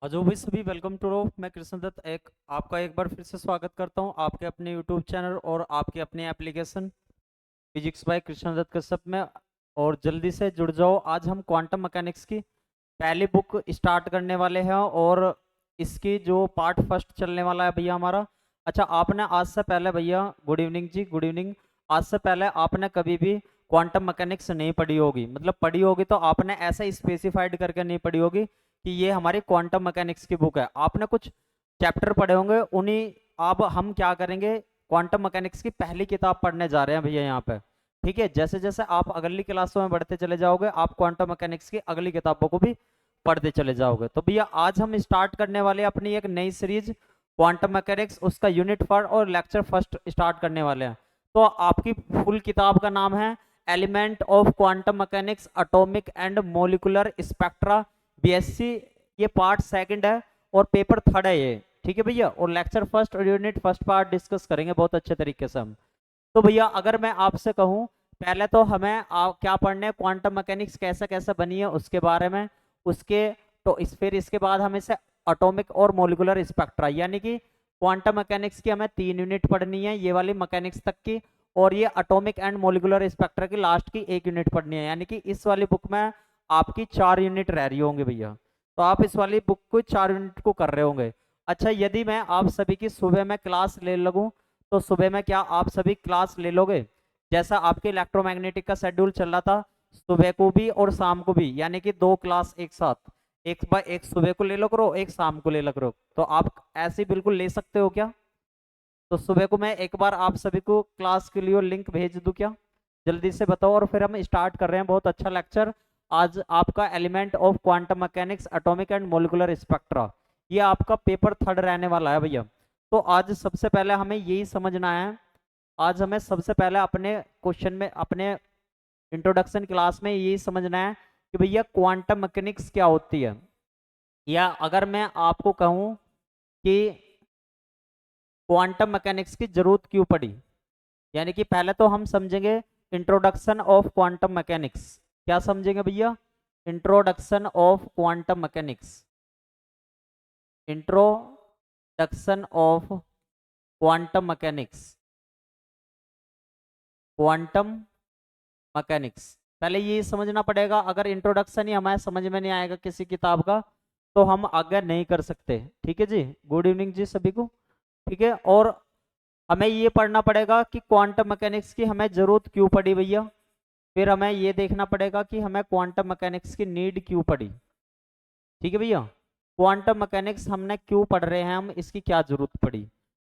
अजो भाई सभी वेलकम टू रो। मैं कृष्ण दत्त आपका एक बार फिर से स्वागत करता हूं आपके अपने यूट्यूब चैनल और आपके अपने application physics by Krishna Dutt Kashyap में। और जल्दी से जुड़ जाओ। आज हम क्वांटम मैकेनिक्स की पहली बुक स्टार्ट करने वाले हैं और इसकी जो पार्ट फर्स्ट चलने वाला है भैया हमारा। अच्छा, आपने आज से पहले भैया, गुड इवनिंग जी, गुड इवनिंग। आज से पहले आपने कभी भी क्वांटम मैकेनिक्स नहीं पढ़ी होगी, मतलब पढ़ी होगी तो आपने ऐसा स्पेसिफाइड करके नहीं पढ़ी होगी कि ये हमारी क्वांटम मैकेनिक्स की बुक है। आपने कुछ चैप्टर पढ़े होंगे, उन्हीं अब हम क्या करेंगे, क्वांटम मैकेनिक्स की पहली किताब पढ़ने जा रहे हैं भैया यहाँ पे। ठीक है, जैसे जैसे आप अगली क्लासों में बढ़ते चले जाओगे आप क्वांटम मैकेनिक्स की अगली किताबों को भी पढ़ते चले जाओगे। तो भैया आज हम स्टार्ट करने वाले अपनी एक नई सीरीज क्वांटम मैकेनिक्स, उसका यूनिट फर्स्ट और लेक्चर फर्स्ट स्टार्ट करने वाले हैं। तो आपकी फुल किताब का नाम है element of quantum mechanics, atomic and molecular spectra, BSc. ये पार्ट सेकंड है और पेपर थर्ड है ये। ठीक है भैया, और लेक्चर फर्स्ट और यूनिट फर्स्ट पार्ट डिस्कस करेंगे बहुत अच्छे तरीके से हम। तो भैया अगर मैं आपसे कहूं, पहले तो हमें क्या पढ़ने, क्वांटम मैकेनिक्स कैसे कैसे बनी है उसके बारे में, उसके तो फिर इसके बाद हमें से एटॉमिक और मोलिकुलर स्पेक्ट्रा, यानी कि क्वांटम मैकेनिक्स की हमें 3 यूनिट पढ़नी है, ये वाली मैकेनिक्स तक की। और ये एटॉमिक एंड मोलिकुलर स्पेक्ट्रा की लास्ट की 1 यूनिट पढ़नी है, यानी कि इस वाली बुक में आपकी 4 यूनिट रह रही होंगी भैया। तो आप इस वाली बुक को 4 यूनिट को कर रहे होंगे। अच्छा, यदि मैं आप सभी की सुबह में क्लास ले लगूं तो सुबह में क्या आप सभी क्लास ले लोगे? जैसा आपके इलेक्ट्रोमैग्नेटिक का शेड्यूल चल रहा था, सुबह को भी और शाम को भी, यानी कि 2 क्लास एक साथ, एक बार एक सुबह को ले लो करो, एक शाम को ले लो करो। तो आप ऐसे बिल्कुल ले सकते हो क्या? तो सुबह को मैं एक बार आप सभी को क्लास के लिए लिंक भेज दूं क्या? जल्दी से बताओ और फिर हम स्टार्ट कर रहे हैं बहुत अच्छा लेक्चर। आज आपका element of quantum mechanics, atomic and molecular spectra, ये आपका पेपर थर्ड रहने वाला है भैया। तो आज सबसे पहले हमें यही समझना है, आज हमें सबसे पहले अपने क्वेश्चन में, अपने इंट्रोडक्शन क्लास में यही समझना है कि भैया क्वांटम मैकेनिक्स क्या होती है। या अगर मैं आपको कहूं कि क्वांटम मैकेनिक्स की जरूरत क्यों पड़ी, यानी कि पहले तो हम समझेंगे इंट्रोडक्शन ऑफ क्वांटम मैकेनिक्स। क्या समझेंगे भैया? Introduction of quantum mechanics, introduction of quantum mechanics, quantum mechanics. पहले ये समझना पड़ेगा, अगर इंट्रोडक्शन ही हमारे समझ में नहीं आएगा किसी किताब का तो हम आगे नहीं कर सकते। ठीक है जी, गुड इवनिंग जी सभी को। ठीक है, और हमें ये पढ़ना पड़ेगा कि क्वांटम मैकेनिक्स की हमें जरूरत क्यों पड़ी भैया। फिर हमें ये देखना पड़ेगा कि हमें क्वांटम मैकेनिक्स की नीड क्यों पड़ी। ठीक है भैया, क्वांटम मैकेनिक्स हमने क्यों पढ़ रहे हैं, हम इसकी क्या जरूरत पड़ी।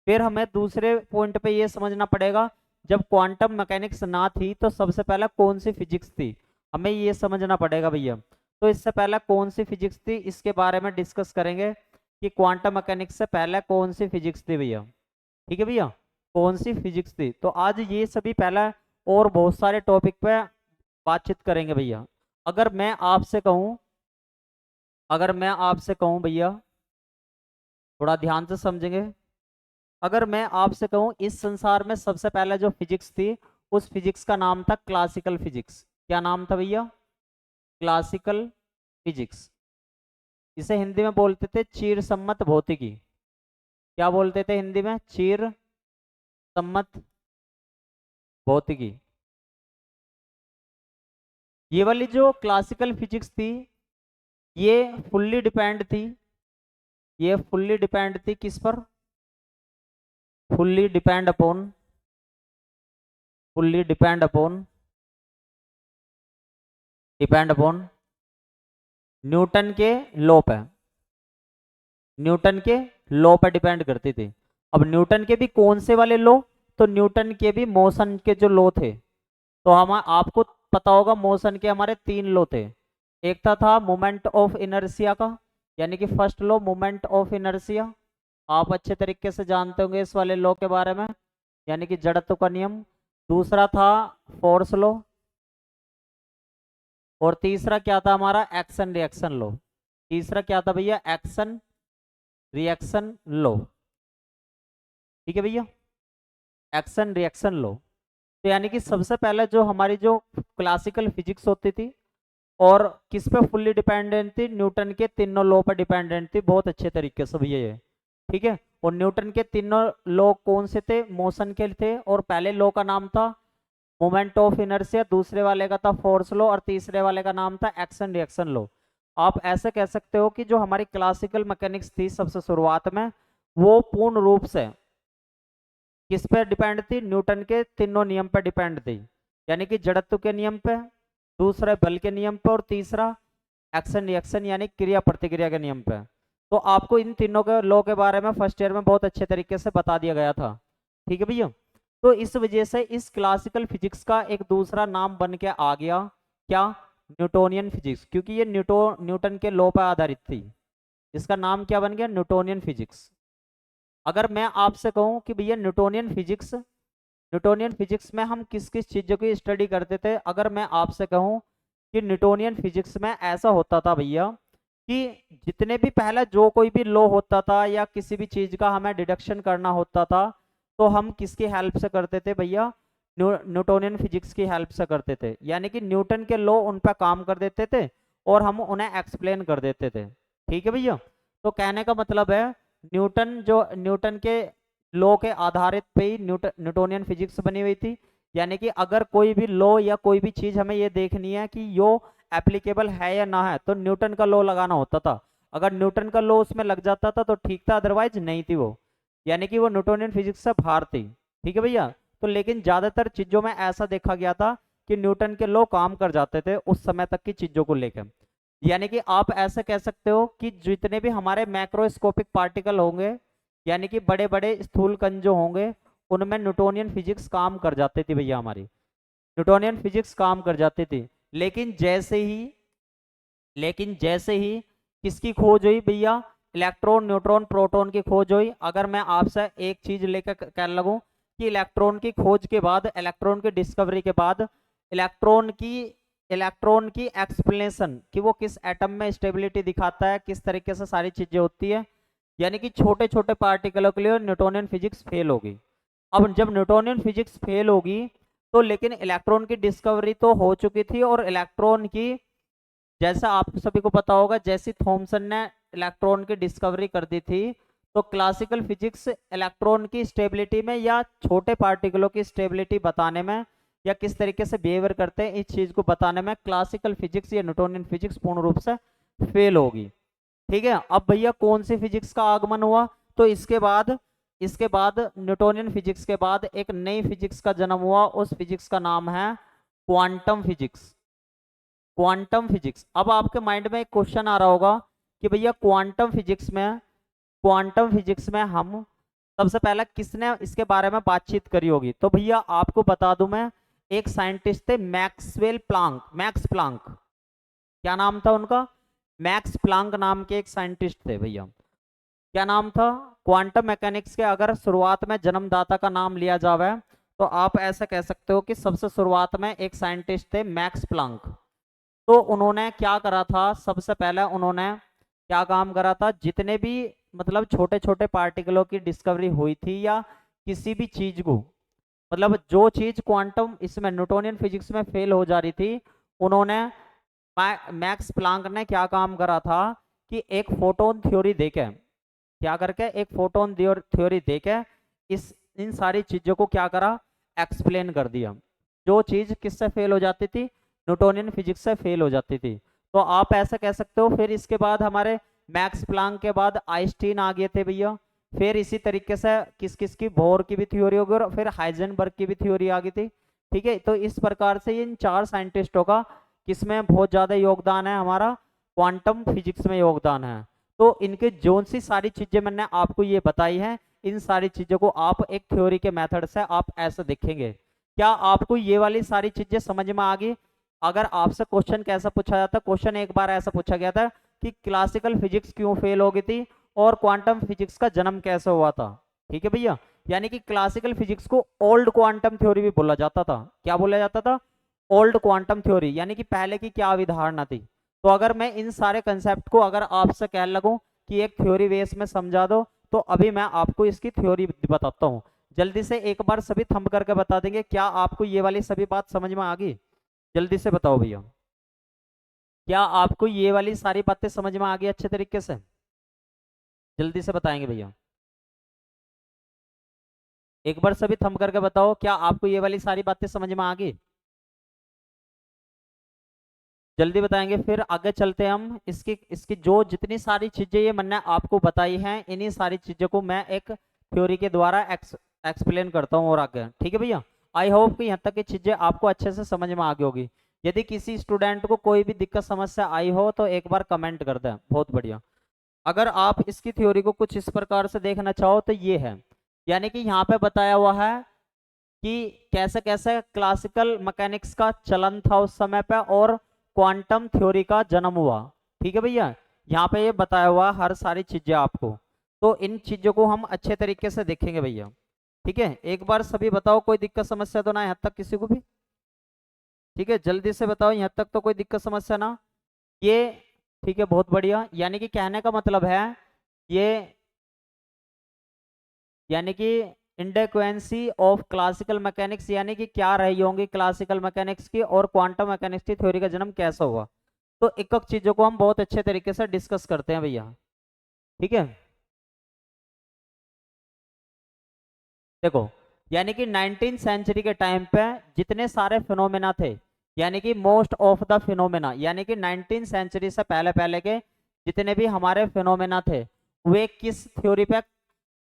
फिर हमें दूसरे पॉइंट पे ये समझना पड़ेगा, जब क्वांटम मैकेनिक्स ना थी तो सबसे पहले कौन सी फिजिक्स थी, हमें ये समझना पड़ेगा भैया। तो इससे पहले कौन सी फिजिक्स थी इसके बारे में डिस्कस करेंगे कि क्वांटम मैकेनिक्स से पहले कौन सी फिजिक्स थी भैया। ठीक है भैया, कौन सी फिजिक्स थी। तो आज ये सभी पहला और बहुत सारे टॉपिक पे बातचीत करेंगे भैया। अगर मैं आपसे कहूं, अगर मैं आपसे कहूं भैया, थोड़ा ध्यान से समझेंगे। अगर मैं आपसे कहूं इस संसार में सबसे पहले जो फिजिक्स थी, उस फिजिक्स का नाम था क्लासिकल फिजिक्स। क्या नाम था भैया? Classical physics. इसे हिंदी में बोलते थे चिर सम्मत भौतिकी। क्या बोलते थे हिंदी में? चिर सम्मत भौतिकी। ये वाली जो क्लासिकल फिजिक्स थी, ये फुल्ली डिपेंड थी, ये फुल्ली डिपेंड थी किस पर? Fully depend upon, fully depend upon Newton के लॉ पे, न्यूटन के लॉ पर डिपेंड करती थी। अब न्यूटन के भी कौन से वाले लॉ? तो न्यूटन के भी मोशन के जो लॉ थे, तो हम आपको पता होगा मोशन के हमारे 3 लॉ थे। एक था मोमेंट ऑफ इनर्शिया का, यानी कि first law moment of inertia, आप अच्छे तरीके से जानते होंगे इस वाले लॉ के बारे में, यानी कि जड़त्व का नियम। दूसरा था फोर्स लॉ, और तीसरा क्या था हमारा? Action reaction law. तीसरा क्या था भैया? Action reaction law. ठीक है भैया, एक्शन रिएक्शन लॉ। तो यानी कि सबसे पहले जो हमारी जो क्लासिकल फिजिक्स होती थी, और किस पे फुल्ली डिपेंडेंट थी, न्यूटन के तीनों लॉ पर डिपेंडेंट थी बहुत अच्छे तरीके से भैया ये। ठीक है, और न्यूटन के तीनों लॉ कौन से थे, मोशन के थे, और पहले लॉ का नाम था मोमेंट ऑफ इनर्शिया, दूसरे वाले का था फोर्स लॉ, और तीसरे वाले का नाम था एक्शन रिएक्शन लॉ। आप ऐसे कह सकते हो कि जो हमारी क्लासिकल मैकेनिक्स थी सबसे शुरुआत में, वो पूर्ण रूप से किस पे डिपेंड थी, न्यूटन के तीनों नियम पे डिपेंड थी। यानी कि जड़त्व के नियम पे, दूसरा बल के नियम पे, और तीसरा एक्शन रिएक्शन यानी क्रिया प्रतिक्रिया के नियम पे। तो आपको इन तीनों के लॉ के बारे में फर्स्ट ईयर में बहुत अच्छे तरीके से बता दिया गया था। ठीक है भैया, तो इस वजह से इस क्लासिकल फिजिक्स का एक दूसरा नाम बन के आ गया, क्या, न्यूटोनियन फिजिक्स, क्योंकि ये न्यूटन के लॉ पर आधारित थी। इसका नाम क्या बन गया, न्यूटोनियन फिजिक्स। अगर मैं आपसे कहूं कि भैया न्यूटोनियन फिजिक्स में हम किस किस चीज़ों की स्टडी करते थे, अगर मैं आपसे कहूं कि न्यूटोनियन फिजिक्स में ऐसा होता था भैया कि जितने भी पहला जो कोई भी लॉ होता था या किसी भी चीज़ का हमें डिडक्शन करना होता था, तो हम किसकी हेल्प से करते थे भैया, न्यूटोनियन फिजिक्स की हेल्प से करते थे। यानी कि न्यूटन के लॉ उन पर काम कर देते थे और हम उन्हें एक्सप्लेन कर देते थे। ठीक है भैया, तो कहने का मतलब है न्यूटन के लॉ के आधारित पे ही न्यूटोनियन फिजिक्स बनी हुई थी। यानी कि अगर कोई भी लॉ या कोई भी चीज हमें ये देखनी है कि यो एप्लीकेबल है या ना है, तो न्यूटन का लॉ लगाना होता था। अगर न्यूटन का लॉ उसमें लग जाता था तो ठीक था, अदरवाइज नहीं थी वो। यानी कि वो न्यूटोनियन फिजिक्स से बाहर थी। ठीक है भैया, तो लेकिन ज्यादातर चीजों में ऐसा देखा गया था कि न्यूटन के लॉ काम कर जाते थे उस समय तक की चीजों को लेकर। यानी कि आप ऐसे कह सकते हो कि जितने भी हमारे मैक्रोस्कोपिक पार्टिकल होंगे, यानी कि बड़े बड़े स्थूल कण जो होंगे, उनमें न्यूटोनियन फिजिक्स काम कर जाती थी भैया, हमारी न्यूटोनियन फिजिक्स काम कर जाती थी। लेकिन जैसे ही किसकी खोज हुई भैया, इलेक्ट्रॉन न्यूट्रॉन प्रोटॉन की खोज हुई। अगर मैं आपसे एक चीज लेकर कह लगूं कि इलेक्ट्रॉन की खोज के बाद, इलेक्ट्रॉन की डिस्कवरी के बाद, इलेक्ट्रॉन की इलेक्ट्रॉन की एक्सप्लेनेशन कि वो किस एटम में स्टेबिलिटी दिखाता है, किस तरीके से सारी चीजें होती है, यानी कि छोटे छोटे पार्टिकलों के लिए न्यूटोनियन फिजिक्स फेल होगी। अब जब न्यूटोनियन फिजिक्स फेल होगी, तो लेकिन इलेक्ट्रॉन की डिस्कवरी तो हो चुकी थी, और इलेक्ट्रॉन की, जैसा आप सभी को पता होगा, जैसी थॉमसन ने इलेक्ट्रॉन की डिस्कवरी कर दी थी, तो क्लासिकल फिजिक्स इलेक्ट्रॉन की स्टेबिलिटी में या छोटे पार्टिकलों की स्टेबिलिटी बताने में या किस तरीके से बिहेवियर करते हैं इस चीज को बताने में क्लासिकल फिजिक्स या न्यूटोनियन फिजिक्स पूर्ण रूप से फेल होगी। ठीक है, अब भैया कौन सी फिजिक्स का आगमन हुआ, तो इसके बाद न्यूटोनियन फिजिक्स के बाद एक नई फिजिक्स का जन्म हुआ। उस फिजिक्स का नाम है क्वांटम फिजिक्स। Quantum physics. अब आपके माइंड में एक क्वेश्चन आ रहा होगा कि भैया क्वांटम फिजिक्स में हम सबसे पहले किसने इसके बारे में बातचीत करी होगी, तो भैया आपको बता दूं मैं, एक साइंटिस्ट थे मैक्स प्लांक। क्या नाम था उनका, मैक्स प्लांक नाम के एक साइंटिस्ट थे भैया। क्या नाम था, क्वांटम मैकेनिक्स के अगर शुरुआत में जन्मदाता का नाम लिया जावे, तो आप ऐसा कह सकते हो कि सबसे शुरुआत में एक साइंटिस्ट थे मैक्स प्लांक। तो उन्होंने क्या करा था, सबसे पहले उन्होंने क्या काम करा था, जितने भी मतलब छोटे छोटे पार्टिकलों की डिस्कवरी हुई थी या किसी भी चीज को, मतलब जो चीज क्वांटम इसमें न्यूटोनियन फिजिक्स में फेल हो जा रही थी, उन्होंने मैक्स प्लांक ने क्या काम करा था कि एक फोटोन थ्योरी देके, क्या करके, एक फोटोन थ्योरी देके इस इन सारी चीजों को क्या करा, एक्सप्लेन कर दिया। जो चीज किससे फेल हो जाती थी, न्यूटोनियन फिजिक्स से फेल हो जाती थी। तो आप ऐसा कह सकते हो। फिर इसके बाद हमारे मैक्स प्लांक के बाद आइंस्टीन आ गए थे भैया। फिर इसी तरीके से किस किस की, बोर की भी थ्योरी होगी, और फिर हाइजेनबर्ग की भी थ्योरी आ गई थी। ठीक है, तो इस प्रकार से इन चार साइंटिस्टों का किसमें बहुत ज्यादा योगदान है, हमारा क्वांटम फिजिक्स में योगदान है। तो इनके जोन सी सारी चीजें मैंने आपको ये बताई हैं, इन सारी चीजों को आप एक थ्योरी के मेथड से आप ऐसे देखेंगे। क्या आपको ये वाली सारी चीजें समझ में आ गई। अगर आपसे क्वेश्चन कैसा पूछा जाता, क्वेश्चन एक बार ऐसा पूछा गया था कि क्लासिकल फिजिक्स क्यों फेल हो गई थी और क्वांटम फिजिक्स का जन्म कैसे हुआ था। ठीक है भैया, यानी कि क्लासिकल फिजिक्स को ओल्ड क्वांटम थ्योरी भी बोला जाता था। क्या बोला जाता था, ओल्ड क्वांटम थ्योरी, यानी कि पहले की क्या अवधारणा थी। तो अगर मैं इन सारे कंसेप्ट को अगर आपसे कह लगूं कि एक थ्योरी बेस में समझा दो, तो अभी मैं आपको इसकी थ्योरी बताता हूँ। जल्दी से एक बार सभी थंब करके बता देंगे, क्या आपको ये वाली सभी बात समझ में आ गई, जल्दी से बताओ भैया। क्या आपको ये वाली सारी बातें समझ में आ गई अच्छे तरीके से? जल्दी से बताएंगे भैया, एक बार सभी थंब करके बताओ, क्या आपको ये वाली सारी बातें समझ में आ गई? जल्दी बताएंगे, फिर आगे चलते हैं हम। इसकी इसकी जो जितनी सारी चीजें ये मैंने आपको बताई हैं, इन्हीं सारी चीजों को मैं एक थ्योरी के द्वारा एक्सप्लेन करता हूँ और आगे, ठीक है भैया। आई होप कि यहाँ तक की चीजें आपको अच्छे से समझ में आ गई होगी। यदि किसी स्टूडेंट को कोई भी दिक्कत समस्या आई हो तो एक बार कमेंट कर दें, बहुत बढ़िया। अगर आप इसकी थ्योरी को कुछ इस प्रकार से देखना चाहो तो ये है, यानी कि यहाँ पे बताया हुआ है कि कैसे कैसे क्लासिकल मैकेनिक्स का चलन था उस समय पे और क्वांटम थ्योरी का जन्म हुआ। ठीक है भैया, यहाँ पे ये बताया हुआ हर सारी चीजें आपको, तो इन चीजों को हम अच्छे तरीके से देखेंगे भैया। ठीक है, एक बार सभी बताओ, कोई दिक्कत समस्या तो ना यहाँ तक किसी को भी? ठीक है, जल्दी से बताओ, यहाँ तक तो कोई दिक्कत समस्या ना ये? ठीक है, बहुत बढ़िया। यानी कि कहने का मतलब है ये, यानी कि इंडेक्वेंसी ऑफ क्लासिकल मैकेनिक्स, यानी कि क्या रही होंगी क्लासिकल मैकेनिक्स की और क्वांटम मैकेनिक्स की थ्योरी का जन्म कैसा हुआ। तो एक एक चीजों को हम बहुत अच्छे तरीके से डिस्कस करते हैं भैया। ठीक है, देखो, यानी कि 19th सेंचुरी के टाइम पे जितने सारे फिनोमेना थे, यानी कि मोस्ट ऑफ द फिनोमेना, यानी कि 19th सेंचुरी से पहले पहले के जितने भी हमारे फिनोमेना थे, वे किस थ्योरी पे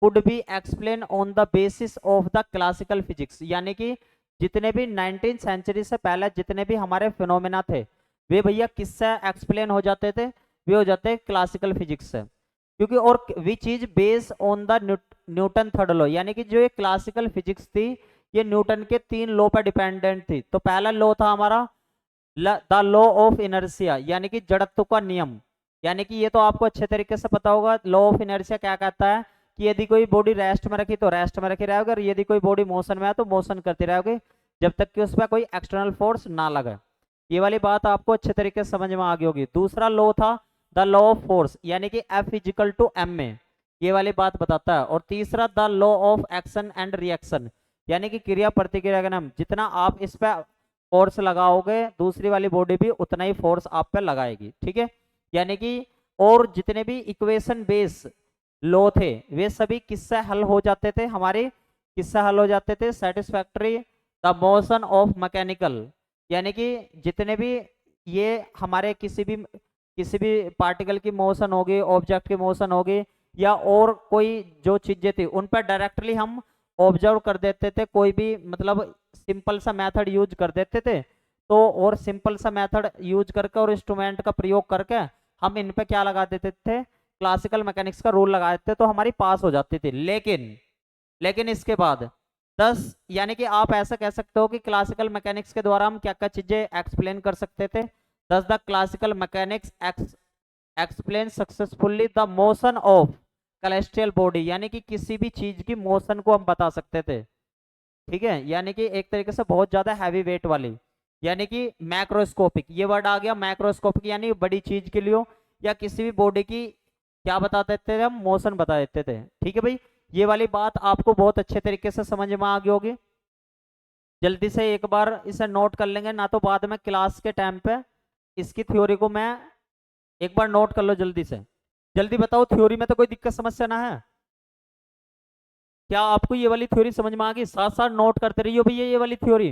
could be explain on the basis of the classical physics. यानी कि जितने भी 19th सेंचुरी से पहले जितने भी हमारे फिनोमेना थे, वे भैया किससे एक्सप्लेन हो जाते थे? वे हो जाते क्लासिकल फिजिक्स से। क्योंकि और which is based on the Newton third law, यानी कि जो ये क्लासिकल फिजिक्स थी ये न्यूटन के 3 लॉ पर डिपेंडेंट थी। तो पहला लॉ था हमारा द लॉ ऑफ इनर्शिया, यानी कि जड़त्व का नियम। यानी कि ये तो आपको अच्छे तरीके से पता होगा, लॉ ऑफ इनर्शिया क्या कहता है कि यदि कोई बॉडी रेस्ट में रखी तो रेस्ट में रखी रहेगी, और यदि कोई बॉडी मोशन में है तो मोशन करती रहेगी, जब तक कि उस पर कोई एक्सटर्नल फोर्स ना लगे। ये वाली बात आपको अच्छे तरीके से समझ में आ गई होगी। दूसरा लॉ था द लॉ ऑफ फोर्स, यानी कि F इजिकल टू एम में, ये वाली बात बताता है। और तीसरा the law of action and reaction, यानी कि क्रिया प्रतिक्रिया का नियम, जितना आप इस पे फोर्स लगाओगे दूसरी वाली बॉडी भी उतना ही फोर्स आप पे लगाएगी। ठीक है, यानी कि और जितने भी इक्वेशन बेस लॉ थे वे सभी किससे हल हो जाते थे हमारे? किससे हल हो जाते थे? Satisfactory the motion of mechanical, यानी कि जितने भी ये हमारे किसी भी पार्टिकल की मोशन होगी, ऑब्जेक्ट की मोशन होगी, या और कोई जो चीजें थी उन पर डायरेक्टली हम ऑब्जर्व कर देते थे, कोई भी मतलब सिंपल सा मेथड यूज कर देते थे। तो और सिंपल सा मेथड यूज करके और इंस्ट्रूमेंट का प्रयोग करके हम इन पे क्या लगा देते थे? क्लासिकल मैकेनिक्स का रूल लगा देते, तो हमारी पास हो जाती थी। लेकिन इसके बाद 10, यानी कि आप ऐसा कह सकते हो कि क्लासिकल मैकेनिक्स के द्वारा हम क्या क्या चीजें एक्सप्लेन कर सकते थे। 10 the classical mechanics explain successfully the motion of celestial body, यानी कि किसी भी चीज की मोशन को हम बता सकते थे। ठीक है, यानी कि एक तरीके से बहुत ज्यादा हैवी वेट वाली, यानी कि मैक्रोस्कोपिक, ये वर्ड आ गया मैक्रोस्कोपिक, यानी बड़ी चीज के लिए या किसी भी बॉडी की क्या बता देते थे हम? मोशन बता देते थे। ठीक है भाई, ये वाली बात आपको बहुत अच्छे तरीके से समझ में आ गई होगी। जल्दी से एक बार इसे नोट कर लेंगे, ना तो बाद में क्लास के टाइम पे इसकी थ्योरी को मैं एक बार नोट कर लो जल्दी से। जल्दी बताओ, थ्योरी में तो कोई दिक्कत समस्या ना है? क्या आपको ये वाली थ्योरी समझ में आ गई? साथ साथ नोट करते रहिए भैया ये वाली थ्योरी,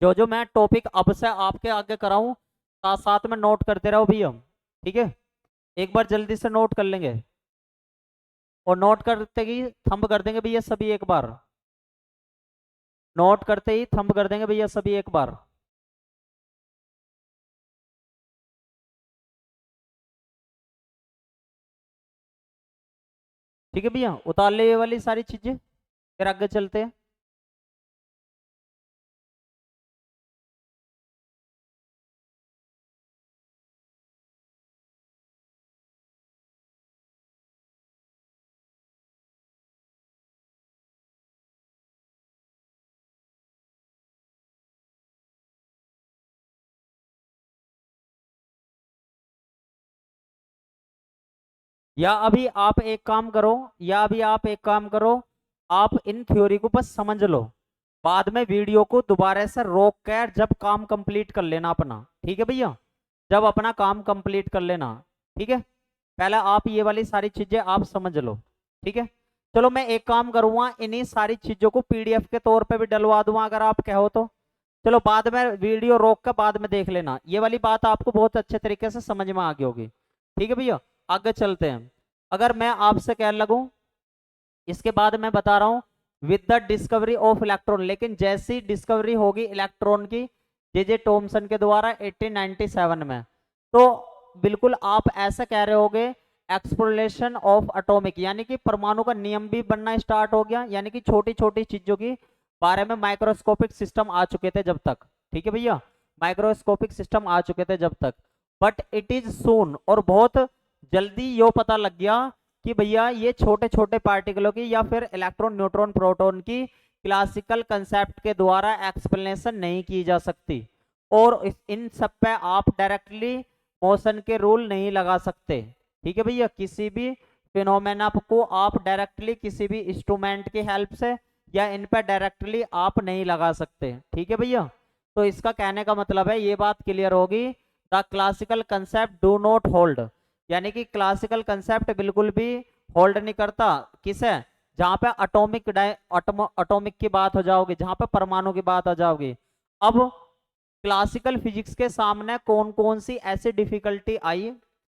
जो जो मैं टॉपिक अब से आपके आगे कराऊं साथ साथ में नोट करते रहो भैया। ठीक है, एक बार जल्दी से नोट कर लेंगे, और नोट करते ही थंब कर देंगे भैया सभी एक बार। नोट करते ही थंब कर देंगे भैया सभी एक बार। ठीक है भैया, उतार ले ये वाली सारी चीजें, फिर आगे चलते हैं। या अभी आप एक काम करो, या अभी आप एक काम करो, आप इन थ्योरी को बस समझ लो, बाद में वीडियो को दोबारा से रोक कर जब काम कंप्लीट कर लेना अपना। ठीक है भैया, जब अपना काम कंप्लीट कर लेना। ठीक है, पहले आप ये वाली सारी चीजें आप समझ लो। ठीक है, चलो मैं एक काम करूंगा, इन्हीं सारी चीजों को पीडीएफ के तौर पे भी डलवा दूंगा अगर आप कहो तो। चलो बाद में वीडियो रोक कर बाद में देख लेना, ये वाली बात आपको बहुत अच्छे तरीके से समझ में आ गई होगी। ठीक है भैया, आगे चलते हैं। अगर मैं आपसे कहने लगूं, इसके बाद मैं बता रहा हूं with the discovery of electron, लेकिन जैसी डिस्कवरी होगी इलेक्ट्रॉन की जे टॉमसन के द्वारा 1897 में, तो बिल्कुल आप ऐसा कह रहे होगे एक्सप्लोरेशन ऑफ एटॉमिक, यानी कि परमाणु का नियम भी बनना स्टार्ट हो गया, यानी कि छोटी छोटी चीजों की बारे में माइक्रोस्कोपिक सिस्टम आ चुके थे जब तक। ठीक है भैया, माइक्रोस्कोपिक सिस्टम आ चुके थे जब तक, बट इट इज सून, और बहुत जल्दी यो पता लग गया कि भैया ये छोटे छोटे पार्टिकलों की या फिर इलेक्ट्रॉन न्यूट्रॉन प्रोटॉन की क्लासिकल कंसेप्ट के द्वारा एक्सप्लेनेशन नहीं की जा सकती, और इन सब पे आप डायरेक्टली मोशन के रूल नहीं लगा सकते। ठीक है भैया, किसी भी फिनोमेना को आप डायरेक्टली किसी भी इंस्ट्रूमेंट की हेल्प से या इन पे डायरेक्टली आप नहीं लगा सकते। ठीक है भैया, तो इसका कहने का मतलब है, ये बात क्लियर होगी, the classical concept do not hold, यानी कि क्लासिकल कंसेप्ट बिल्कुल भी होल्ड नहीं करता किसे, जहां पे अटोमिक की बात हो जाओगी, जहां पे परमाणु की बात आ जाओगी। अब क्लासिकल फिजिक्स के सामने कौन कौन सी ऐसी डिफिकल्टी आई,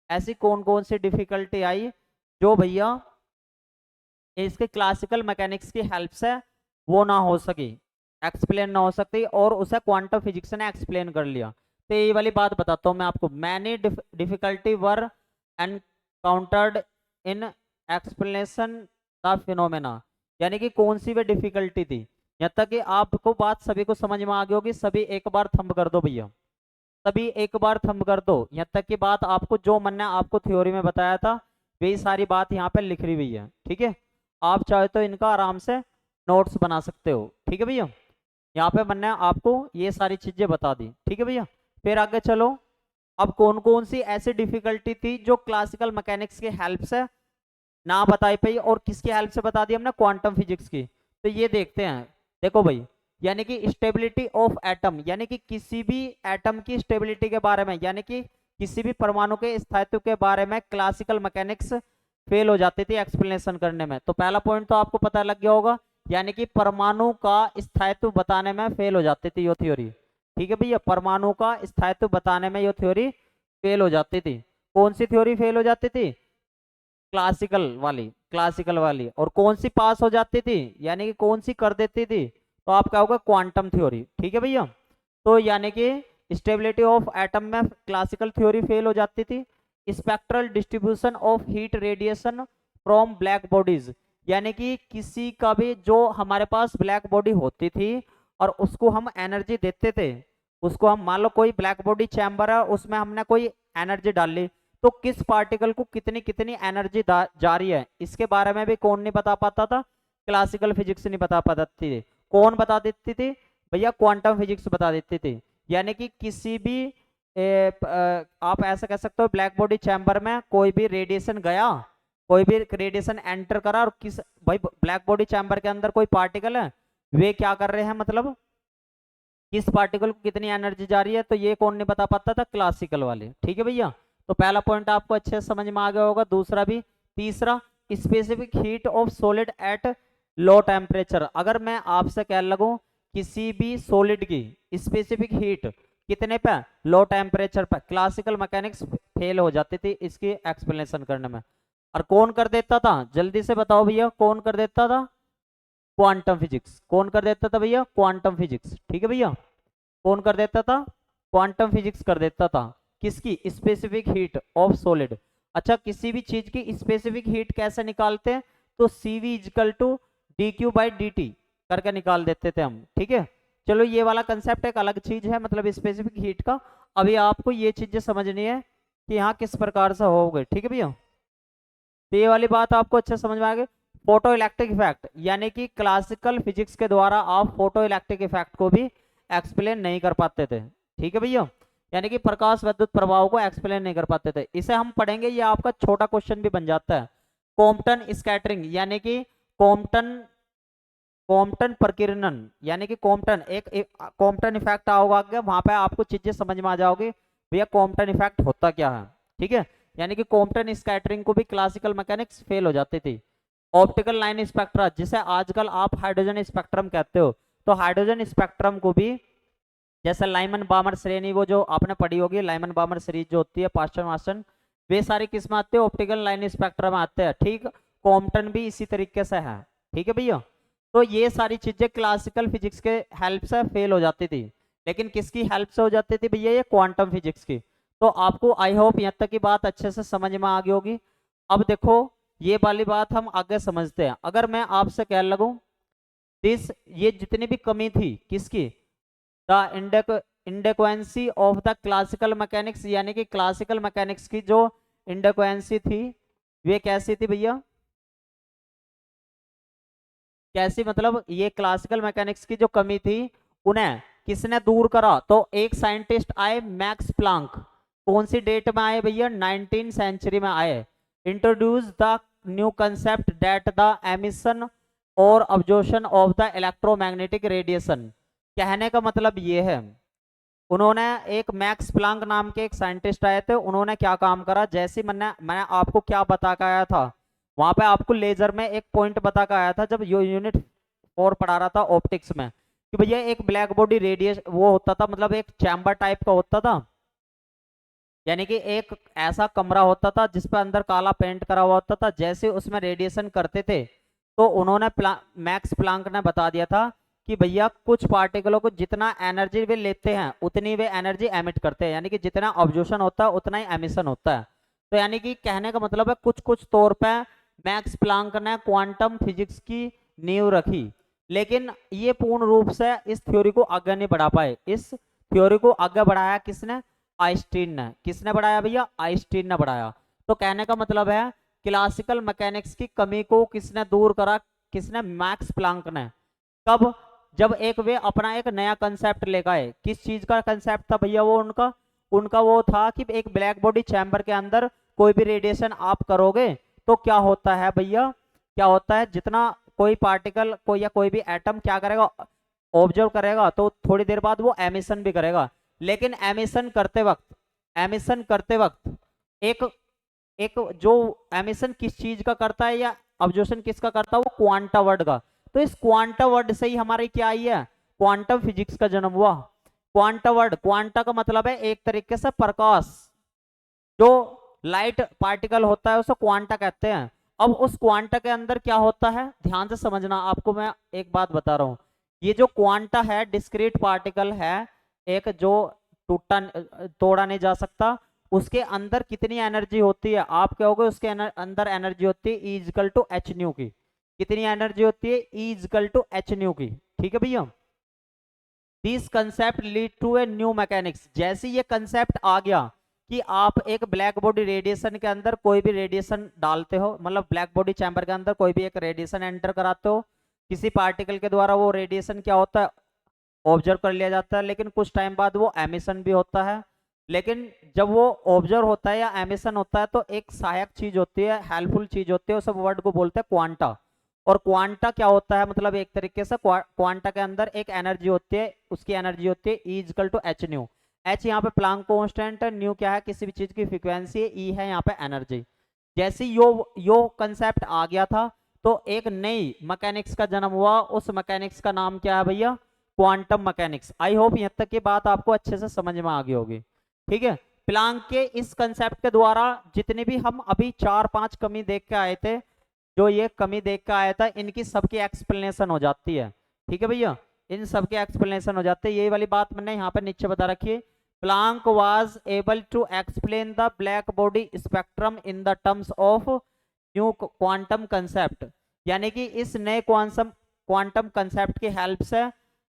ऐसी कौन कौन सी डिफिकल्टी आई जो भैया इसके क्लासिकल मैकेनिक्स की हेल्प से वो ना हो सकी, एक्सप्लेन ना हो सकती, और उसे क्वांटम फिजिक्स ने एक्सप्लेन कर लिया। तो ये वाली बात बताता हूँ मैं आपको, many difficulty were encountered in explanation the phenomena, यानी कि कौन सी वे डिफिकल्टी थी। यहाँ तक कि आपको बात सभी को समझ में आ गई होगी, सभी एक बार थंब कर दो भैया, सभी एक बार थंब कर दो। यहाँ तक की बात आपको जो मैंने आपको थ्योरी में बताया था वही सारी बात यहाँ पे लिख रही हुई है। ठीक है, आप चाहे तो इनका आराम से नोट्स बना सकते हो। ठीक है भैया, यहाँ पे मैंने आपको ये सारी चीजें बता दी। ठीक है भैया, फिर आगे चलो, अब कौन कौन सी ऐसी डिफिकल्टी थी जो क्लासिकल मैकेनिक्स की हेल्प से ना बताई पाई, और किसकी हेल्प से बता दी हमने, क्वांटम फिजिक्स की। तो ये देखते हैं, देखो भाई, यानी कि स्टेबिलिटी ऑफ एटम, यानी कि किसी भी एटम की स्टेबिलिटी के बारे में, यानी कि किसी भी परमाणु के स्थायित्व के बारे में क्लासिकल मैकेनिक्स फेल हो जाती थी एक्सप्लेनेशन करने में। तो पहला पॉइंट तो आपको पता लग गया होगा, यानी कि परमाणु का स्थायित्व बताने में फेल हो जाती थी ये थ्योरी। ठीक है भैया, परमाणु का स्थायित्व बताने में ये थ्योरी फेल हो जाती थी। कौन सी थ्योरी फेल हो जाती थी, क्लासिकल वाली, क्लासिकल वाली। और कौन सी पास हो जाती थी, यानी कि कौन सी कर देती थी, तो आपका होगा क्वांटम थ्योरी। ठीक है भैया, तो यानी कि स्टेबिलिटी ऑफ एटम में क्लासिकल थ्योरी फेल हो जाती थी। Spectral distribution of heat radiation from black bodies, यानी कि किसी का भी जो हमारे पास ब्लैक बॉडी होती थी और उसको हम एनर्जी देते थे, उसको हम मान लो कोई ब्लैक बॉडी चैम्बर है, उसमें हमने कोई एनर्जी डाल ली, तो किस पार्टिकल को कितनी कितनी एनर्जी जा रही है, इसके बारे में भी कौन नहीं बता पाता था, क्लासिकल फिजिक्स नहीं बता पाती थी। कौन बता देती थी भैया, क्वांटम फिजिक्स बता देती थी। यानी कि किसी भी आप ऐसा कह सकते हो, ब्लैक बॉडी चैम्बर में कोई भी रेडिएशन गया, कोई भी रेडिएशन एंटर करा, और किस भाई ब्लैक बॉडी चैम्बर के अंदर कोई पार्टिकल है, वे क्या कर रहे हैं, मतलब किस पार्टिकल को कितनी एनर्जी जा रही है, तो ये कौन नहीं बता पाता था, क्लासिकल वाले। ठीक है भैया, तो पहला पॉइंट आपको अच्छे से समझ में आ गया होगा, दूसरा भी। तीसरा, specific heat of solid at low temperature, अगर मैं आपसे कह लगूं किसी भी सॉलिड की स्पेसिफिक हीट कितने पे, लो टेम्परेचर पे, क्लासिकल मैकेनिक्स फेल हो जाती थी इसकी एक्सप्लेनेशन करने में। और कौन कर देता था, जल्दी से बताओ भैया, कौन कर देता था, क्वांटम फिजिक्स। कौन कर देता था भैया, क्वांटम फिजिक्स। ठीक है भैया, कौन कर देता था, क्वांटम फिजिक्स कर देता था, किसकी, स्पेसिफिक हीट ऑफ सॉलिड। अच्छा, किसी भी चीज की स्पेसिफिक हीट कैसे निकालते हैं, तो CV इजकल टू dQ/dt करके निकाल देते थे हम। ठीक है, चलो ये वाला कंसेप्ट एक अलग चीज है, मतलब स्पेसिफिक हीट का। अभी आपको ये चीजें समझनी है कि यहाँ किस प्रकार से होगा। ठीक है भैया, तो ये वाली बात आपको अच्छे समझ में आ गई। फोटो इलेक्ट्रिक इफेक्ट, यानी कि क्लासिकल फिजिक्स के द्वारा आप फोटो इलेक्ट्रिक इफेक्ट को भी एक्सप्लेन नहीं कर पाते थे। ठीक है भैया, यानी कि प्रकाश विद्युत प्रभाव को एक्सप्लेन नहीं कर पाते थे। इसे हम पढ़ेंगे, ये आपका छोटा क्वेश्चन भी बन जाता है। कॉम्पटन स्कैटरिंग, यानी कि कॉम्पटन कॉम्पटन प्रकीर्णन, यानी कि कॉम्पटन एक कॉम्पटन इफेक्ट आओगे, वहां पे आपको चीजें समझ में आ जाओगी। भैया कॉम्पटन इफेक्ट होता क्या है, ठीक है। यानी कि कॉम्पटन स्कैटरिंग को भी क्लासिकल मैकेनिक्स फेल हो जाती थी। ऑप्टिकल लाइन स्पेक्ट्रा, जिसे आजकल आप हाइड्रोजन स्पेक्ट्रम कहते हो, तो हाइड्रोजन स्पेक्ट्रम को भी जैसे लाइमन बामर श्रेणी, वो जो आपने पढ़ी होगी लाइमन बामर सीरीज जो होती है पास्टन वास्टन, वे सारी किस्म आते हैं ऑप्टिकल लाइन स्पेक्ट्रम आते हैं, ठीक। कॉम्पटन भी इसी तरीके से है, ठीक है भैया। तो ये सारी चीजें क्लासिकल फिजिक्स के हेल्प से फेल हो जाती थी, लेकिन किसकी हेल्प से हो जाती थी भैया, ये क्वांटम फिजिक्स की। तो आपको आई होप यहाँ तक की बात अच्छे से समझ में आ गई होगी। अब देखो ये वाली बात हम आगे समझते हैं। अगर मैं आपसे कह लगूं दिस, ये जितनी भी कमी थी किसकी, the inadequacy of the classical mechanics, यानी कि क्लासिकल मैकेनिक्स की जो इंडेक्वेंसी थी, वे कैसी थी भैया, कैसी, मतलब ये क्लासिकल मैकेनिक्स की जो कमी थी उन्हें किसने दूर करा, तो एक साइंटिस्ट आए मैक्स प्लांक। कौन सी डेट में आए भैया, 19 सेंचुरी में आए। Introduce the new concept that the emission और absorption of the electromagnetic radiation. कहने का मतलब ये है, उन्होंने एक मैक्स प्लांक नाम के एक साइंटिस्ट आए थे, उन्होंने क्या काम करा, जैसे मैंने आपको क्या बता के आया था, वहां पे आपको लेजर में एक पॉइंट बता के आया था जब यूनिट 4 पढ़ा रहा था ऑप्टिक्स में, कि भैया एक ब्लैक बॉडी रेडिएशन वो होता था, मतलब एक चैम्बर टाइप का होता था, यानी कि एक ऐसा कमरा होता था जिसपे अंदर काला पेंट करा हुआ होता था, जैसे उसमें रेडिएशन करते थे तो उन्होंने मैक्स प्लांक ने बता दिया था कि भैया कुछ पार्टिकलों को जितना एनर्जी वे लेते हैं उतनी वे एनर्जी एमिट करते हैं, यानी कि जितना ऑब्जॉर्प्शन होता है उतना ही एमिशन होता है। तो यानी कि कहने का मतलब है कुछ कुछ तौर पे मैक्स प्लांक ने क्वांटम फिजिक्स की नींव रखी, लेकिन ये पूर्ण रूप से इस थ्योरी को आगे नहीं बढ़ा पाए। इस थ्योरी को आगे बढ़ाया किसने, आइंस्टीन ने। किसने बढ़ाया भैया, आइंस्टीन ने बढ़ाया। तो कहने का मतलब है क्लासिकल मैकेनिक्स की कमी को किसने दूर करा, किसने, मैक्स प्लांक ने। कब, जब एक वे अपना एक नया कंसेप्ट लेकर आए। किस चीज का कंसेप्ट था भैया वो उनका, उनका वो था कि एक ब्लैक बॉडी चैम्बर के अंदर कोई भी रेडिएशन आप करोगे तो क्या होता है भैया, क्या होता है, जितना कोई पार्टिकल कोई या कोई भी एटम क्या करेगा, ऑब्जर्व करेगा, तो थोड़ी देर बाद वो एमिशन भी करेगा। लेकिन एमिशन करते वक्त एक एक जो एमिशन किस चीज का करता है या ऑब्जर्वेशन किसका करता है, वो क्वांटा वर्ड का। तो इस क्वांटा वर्ड से ही हमारी क्या आई है, क्वांटम फिजिक्स का जन्म हुआ। क्वांटा वर्ड, क्वांटा का मतलब है एक तरीके से प्रकाश, जो लाइट पार्टिकल होता है उसे क्वांटा कहते हैं। अब उस क्वांटा के अंदर क्या होता है, ध्यान से समझना, आपको मैं एक बात बता रहा हूं। ये जो क्वांटा है डिस्क्रीट पार्टिकल है, एक जो टूटा तोड़ा नहीं जा सकता, उसके अंदर कितनी एनर्जी होती है, आप कहोगे उसके अंदर एनर्जी होती है E equal to h nu की। कितनी एनर्जी होती है, E equal to h nu की, ठीक है भैया। This concept lead to a new mechanics. जैसे ये कंसेप्ट आ गया कि आप एक ब्लैक बॉडी रेडिएशन के अंदर कोई भी रेडिएशन डालते हो, मतलब ब्लैक बॉडी चैम्बर के अंदर कोई भी एक रेडिएशन एंटर कराते हो, किसी पार्टिकल के द्वारा वो रेडिएशन क्या होता है, ऑब्जर्व कर लिया जाता है, लेकिन कुछ टाइम बाद वो एमिशन भी होता है। लेकिन जब वो ऑब्जर्व होता है या एमिशन होता है तो एक सहायक चीज होती है, हेल्पफुल चीज होती है, उस वर्ड को बोलते हैं क्वांटा। और क्वांटा क्या होता है, मतलब एक तरीके से क्वांटा के अंदर एक एनर्जी होती है, उसकी एनर्जी होती है E equal to h nu. H यहाँ पे प्लांक कांस्टेंट है, न्यू क्या है, किसी भी चीज की फ्रीक्वेंसी है, E है यहाँ पे एनर्जी। जैसे यो कंसेप्ट आ गया था तो एक नई मैकेनिक्स का जन्म हुआ, उस मैकेनिक्स का नाम क्या है भैया, क्वांटम मैकेनिक्स। आई होप यहाँ तक की बात आपको अच्छे से समझ में आ गई होगी, ठीक है। प्लांक के इस कंसेप्ट के द्वारा जितने भी हम अभी 4-5 कमी देख के आए थे, जो ये कमी देख के आया था, इनकी सबकी एक्सप्लेनेशन हो जाती है, ठीक है भैया। इन सबके एक्सप्लेनेशन हो जाते हैं, यही वाली बात मैंने यहाँ पे नीचे बता रखी है। Planck was able to explain the black body spectrum in the terms of new quantum concept, यानी कि इस नए क्वांटम कंसेप्ट की हेल्प से,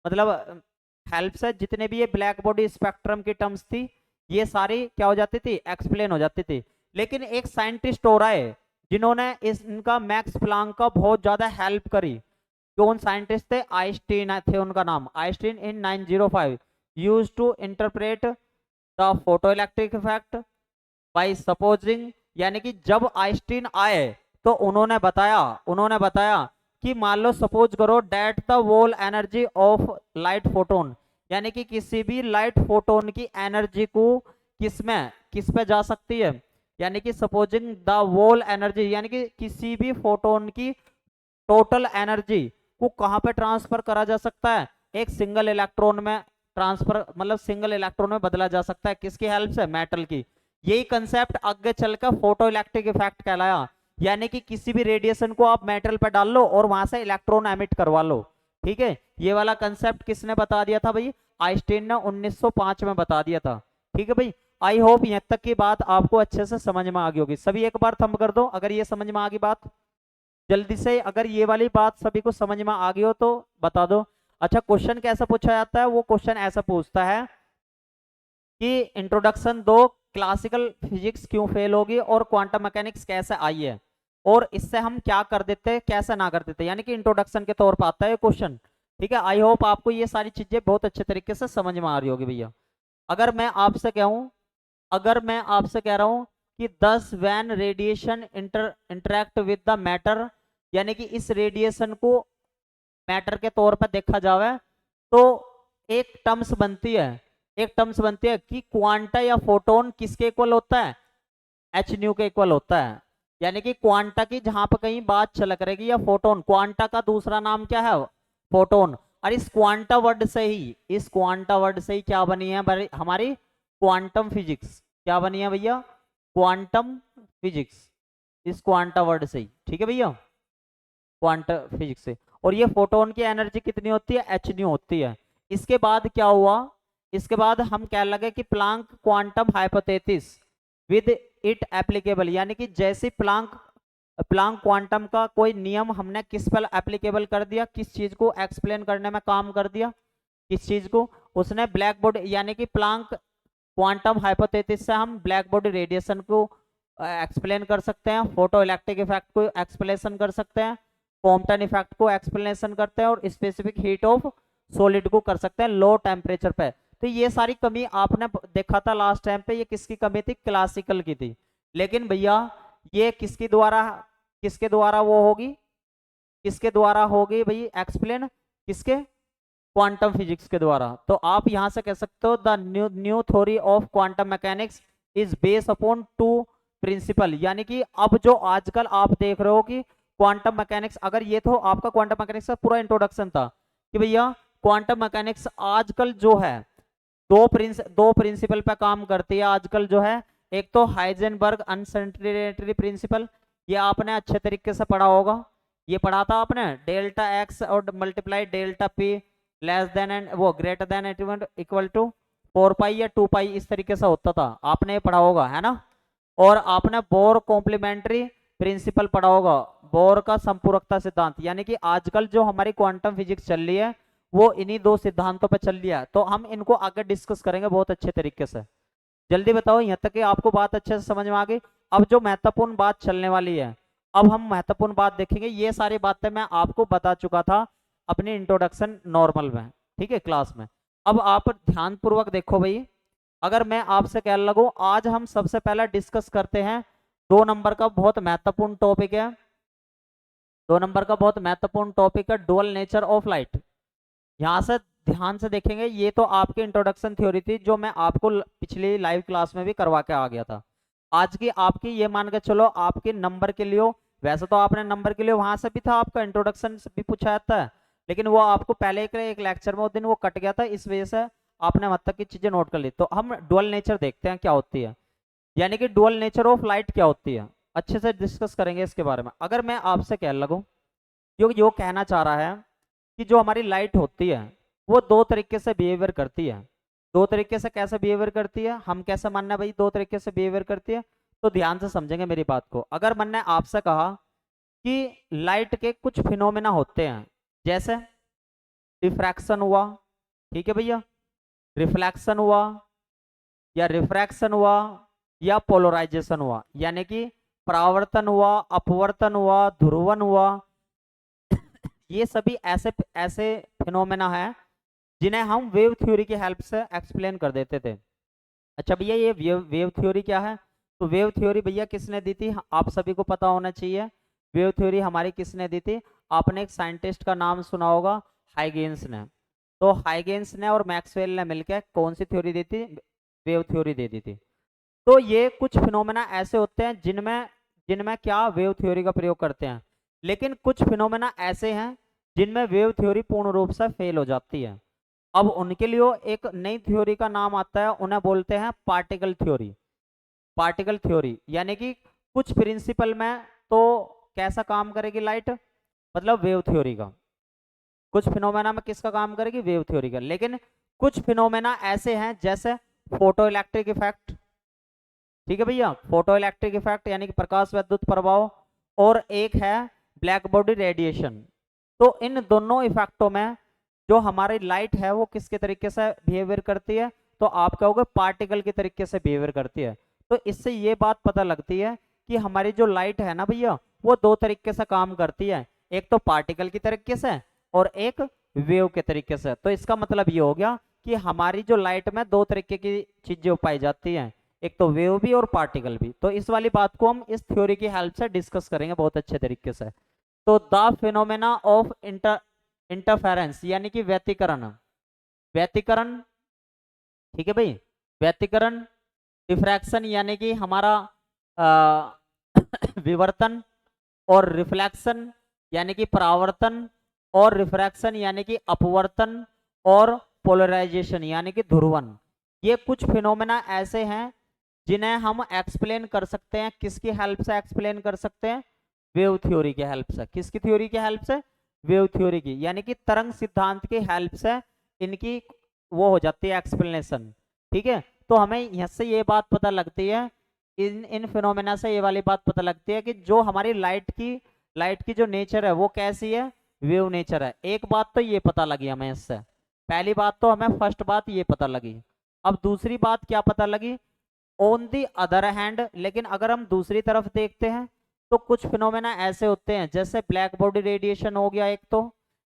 मतलब हेल्प से जितने भी ये ब्लैक बॉडी स्पेक्ट्रम की टर्म्स थी ये सारी क्या हो जाती थी, एक्सप्लेन हो जाती थी। लेकिन एक साइंटिस्ट हो रहा है जिन्होंने इनका मैक्स प्लांक का बहुत ज्यादा हेल्प करी। कौन साइंटिस्ट थे, आइंस्टीन थे उनका नाम। Einstein in 905 used to interpret the photoelectric effect by supposing, यानी कि जब आइंस्टीन आए तो उन्होंने बताया कि मान लो सपोज करो that the whole energy of light photon, यानी कि किसी भी लाइट फोटोन की एनर्जी को किस में, किस पे जा सकती है, यानी कि सपोजिंग द वोल एनर्जी, यानी कि किसी भी फोटोन की टोटल एनर्जी को कहाँ पे ट्रांसफर करा जा सकता है, एक सिंगल इलेक्ट्रॉन में ट्रांसफर, मतलब सिंगल इलेक्ट्रॉन में बदला जा सकता है, किसकी हेल्प से, मेटल की। यही कंसेप्ट आगे चलकर फोटो इलेक्ट्रिक इफेक्ट कहलाया, यानी कि किसी भी रेडिएशन को आप मेटल पर डाल लो और वहां से इलेक्ट्रॉन एमिट करवा लो। ठीक है, ये वाला कंसेप्ट किसने बता दिया था भाई, आइंस्टीन ने 1905 में बता दिया था। ठीक है भाई, आई होप यहाँ तक की बात आपको अच्छे से समझ में आ गई होगी। सभी एक बार थंब कर दो अगर ये समझ में आ गई बात, जल्दी से, अगर ये वाली बात सभी को समझ में आ गई हो तो बता दो। अच्छा, क्वेश्चन कैसा पूछा जाता है, वो क्वेश्चन ऐसा पूछता है कि इंट्रोडक्शन दो, क्लासिकल फिजिक्स क्यों फेल होगी और क्वांटम मैकेनिक्स कैसे आई है, और इससे हम क्या कर देते कैसे ना कर देते, यानी कि इंट्रोडक्शन के तौर पर आता है क्वेश्चन। ठीक है, आई होप आपको ये सारी चीजें बहुत अच्छे तरीके से समझ में आ रही होगी भैया। अगर मैं आपसे कहूं, अगर मैं आपसे कह रहा हूं कि 10 when radiation interact with the matter, यानी कि इस रेडिएशन को मैटर के तौर पर देखा जावे तो एक टर्म्स बनती है, एक टर्म्स बनती है कि क्वांटा या फोटोन किसके इक्वल होता है, एच न्यू के इक्वल होता है। यानी कि क्वांटा की जहां पर कहीं बात छलक रहेगी, या फोटोन, क्वांटा का दूसरा नाम क्या है, फोटोन। और इस क्वांटा वर्ड से ही, इस क्वांटा वर्ड से ही क्या बनी है हमारी क्वांटम फिजिक्स, क्या बनी है भैया, क्वांटम फिजिक्स, इस क्वांटा वर्ड से ही। ठीक है भैया, क्वांटम फिजिक्स से। और ये फोटोन की एनर्जी कितनी होती है, एच न्यू होती है। इसके बाद क्या हुआ, इसके बाद हम कह लगे कि Planck quantum hypothesis with it applicable, यानी कि जैसे प्लांक प्लांक क्वांटम का कोई नियम हमने किस पर एप्लीकेबल कर दिया, किस चीज को एक्सप्लेन करने में काम कर दिया, किस चीज को, उसने ब्लैक बॉडी, यानी कि प्लांक क्वांटम हाइपोथेसिस से हम ब्लैक बॉडी रेडिएशन को एक्सप्लेन कर सकते हैं, फोटो इलेक्ट्रिक इफेक्ट को एक्सप्लेनेशन कर सकते हैं, कॉम्पटन इफेक्ट को एक्सप्लेनेशन करते हैं, और स्पेसिफिक हीट ऑफ सॉलिड को कर सकते हैं लो टेम्परेचर पे। तो ये सारी कमी आपने देखा था लास्ट टाइम पे, ये किसकी कमी थी, क्लासिकल की थी। लेकिन भैया ये किसके द्वारा, किसके द्वारा वो होगी, किसके द्वारा होगी भाई एक्सप्लेन, किसके, क्वांटम फिजिक्स के द्वारा। तो आप यहां से कह सकते हो the new theory of quantum mechanics is based upon two principle, यानी कि अब जो आजकल आप देख रहे हो कि क्वांटम मैकेनिक्स, अगर ये तो आपका क्वांटम मैकेनिक्स का पूरा इंट्रोडक्शन था कि भैया क्वांटम मैकेनिक्स आजकल जो है दो प्रिंसिपल पे काम करती है आजकल जो है। एक तो हाइजेनबर्ग अनसर्टेनिटी प्रिंसिपल, ये आपने अच्छे तरीके से पढ़ा होगा, ये पढ़ा था आपने, डेल्टा एक्स और multiply delta P less than and वो ग्रेटर देन इक्वल टू 4 पाई या 2 पाई, इस तरीके से होता था, आपने ये पढ़ा होगा है ना। और आपने बोर कॉम्प्लीमेंट्री प्रिंसिपल पढ़ा होगा, बोर का संपूरकता सिद्धांत, यानी कि आजकल जो हमारी क्वांटम फिजिक्स चल रही है वो इन्हीं दो सिद्धांतों पर चल रही है। तो हम इनको आगे डिस्कस करेंगे बहुत अच्छे तरीके से। जल्दी बताओ यहाँ तक कि आपको बात अच्छे से समझ में आ गई। अब जो महत्वपूर्ण बात चलने वाली है, अब हम महत्वपूर्ण बात देखेंगे। ये सारी बातें मैं आपको बता चुका था अपनी इंट्रोडक्शन नॉर्मल में, ठीक है, क्लास में। अब आप ध्यान पूर्वक देखो भाई, अगर मैं आपसे कह लगूं, आज हम सबसे पहले डिस्कस करते हैं 2 नंबर का बहुत महत्वपूर्ण टॉपिक है, 2 नंबर का बहुत महत्वपूर्ण टॉपिक है डुअल नेचर ऑफ लाइट। यहाँ से ध्यान से देखेंगे, ये तो आपकी इंट्रोडक्शन थ्योरी थी जो मैं आपको पिछली लाइव क्लास में भी करवा के आ गया था। आज की आपकी ये मान के चलो आपके नंबर के लिए, वैसे तो आपने नंबर के लिए वहां से भी था, आपका इंट्रोडक्शन भी पूछा जाता है, लेकिन वो आपको पहले एक लेक्चर में उस दिन वो कट गया था, इस वजह से आपने मतलब की चीजें नोट कर ली। तो हम डुअल नेचर देखते हैं क्या होती है, यानी कि डुअल नेचर ऑफ लाइट क्या होती है, अच्छे से डिस्कस करेंगे इसके बारे में। अगर मैं आपसे कह लगूं, यो कहना चाह रहा है कि जो हमारी लाइट होती है वो 2 तरीके से बिहेवियर करती है। 2 तरीके से कैसे बिहेवियर करती है, हम कैसे मानना भाई 2 तरीके से बिहेवियर करती है, तो ध्यान से समझेंगे मेरी बात को। अगर मैंने आपसे कहा कि लाइट के कुछ फिनोमेना होते हैं, जैसे रिफ्रैक्शन हुआ, ठीक है भैया, रिफ्लेक्शन हुआ या रिफ्रैक्शन हुआ या पोलराइजेशन हुआ, यानी कि परावर्तन हुआ, अपवर्तन हुआ, ध्रुवन हुआ, ये सभी ऐसे ऐसे फिनोमेना है जिन्हें हम वेव थ्योरी की हेल्प से एक्सप्लेन कर देते थे। अच्छा भैया, ये वेव थ्योरी क्या है, तो वेव थ्योरी भैया किसने दी थी, आप सभी को पता होना चाहिए। वेव थ्योरी हमारी किसने दी थी, आपने एक साइंटिस्ट का नाम सुना होगा, हाइगेंस ने। तो हाइगेंस ने और मैक्सवेल ने मिलकर कौन सी थ्योरी दी थी, वेव थ्योरी दे दी थी। तो ये कुछ फिनोमेना ऐसे होते हैं जिनमें जिनमें क्या वेव थ्योरी का प्रयोग करते हैं, लेकिन कुछ फिनोमेना ऐसे हैं जिनमें वेव थ्योरी पूर्ण रूप से फेल हो जाती है। अब उनके लिए एक नई थ्योरी का नाम आता है, उन्हें बोलते हैं पार्टिकल थ्योरी। पार्टिकल थ्योरी यानी कि कुछ प्रिंसिपल में तो कैसा काम करेगी लाइट, मतलब वेव थ्योरी का। कुछ फिनोमेना में किसका काम करेगी, वेव थ्योरी का। लेकिन कुछ फिनोमेना ऐसे हैं जैसे फोटो इलेक्ट्रिक इफेक्ट, ठीक है भैया, फोटो इलेक्ट्रिक इफेक्ट यानी कि प्रकाश विद्युत प्रभाव, और एक है ब्लैक बॉडी रेडिएशन। तो इन दोनों इफेक्टों में जो हमारी लाइट है वो किसके तरीके से बिहेवियर करती है, तो आप कहोगे पार्टिकल के तरीके से बिहेवियर करती है। तो इससे ये बात पता लगती है कि हमारी जो लाइट है ना भैया, वो दो तरीके से काम करती है, एक तो पार्टिकल की तरीके से और एक वेव के तरीके से। तो इसका मतलब ये हो गया कि हमारी जो लाइट में दो तरीके की चीजें पाई जाती हैं, एक तो वेव भी और पार्टिकल भी। तो इस वाली बात को हम इस थ्योरी की हेल्प से डिस्कस करेंगे बहुत अच्छे तरीके से। तो द फिनोमेना ऑफ इंटरफेरेंस यानी कि व्यतिकरण, व्यतिकरण, ठीक है भाई, व्यतिकरण, डिफ्रैक्शन यानी कि हमारा विवर्तन, और रिफ्लेक्शन यानी कि परावर्तन, और रिफ्रैक्शन यानी कि अपवर्तन, और पोलराइजेशन यानी कि ध्रुवन। ये कुछ फिनोमेना ऐसे हैं जिन्हें हम एक्सप्लेन कर सकते हैं, किसकी हेल्प से एक्सप्लेन कर सकते हैं, वेव थ्योरी की हेल्प से। किसकी थ्योरी की हेल्प से, वेव थ्योरी की, यानी कि तरंग सिद्धांत की हेल्प से इनकी वो हो जाती है एक्सप्लेनेशन, ठीक है। तो हमें यहाँ से ये बात पता लगती है, इन इन फिनोमेना से ये वाली बात पता लगती है कि जो हमारी लाइट की जो नेचर है वो कैसी है, वेव नेचर है। एक बात तो ये पता लगी हमें इससे, पहली बात तो हमें फर्स्ट बात ये पता लगी। अब दूसरी बात क्या पता लगी, ऑन दी अदर हैंड, लेकिन अगर हम दूसरी तरफ देखते हैं तो कुछ फिनोमेना ऐसे होते हैं जैसे ब्लैक बॉडी रेडिएशन हो गया एक तो,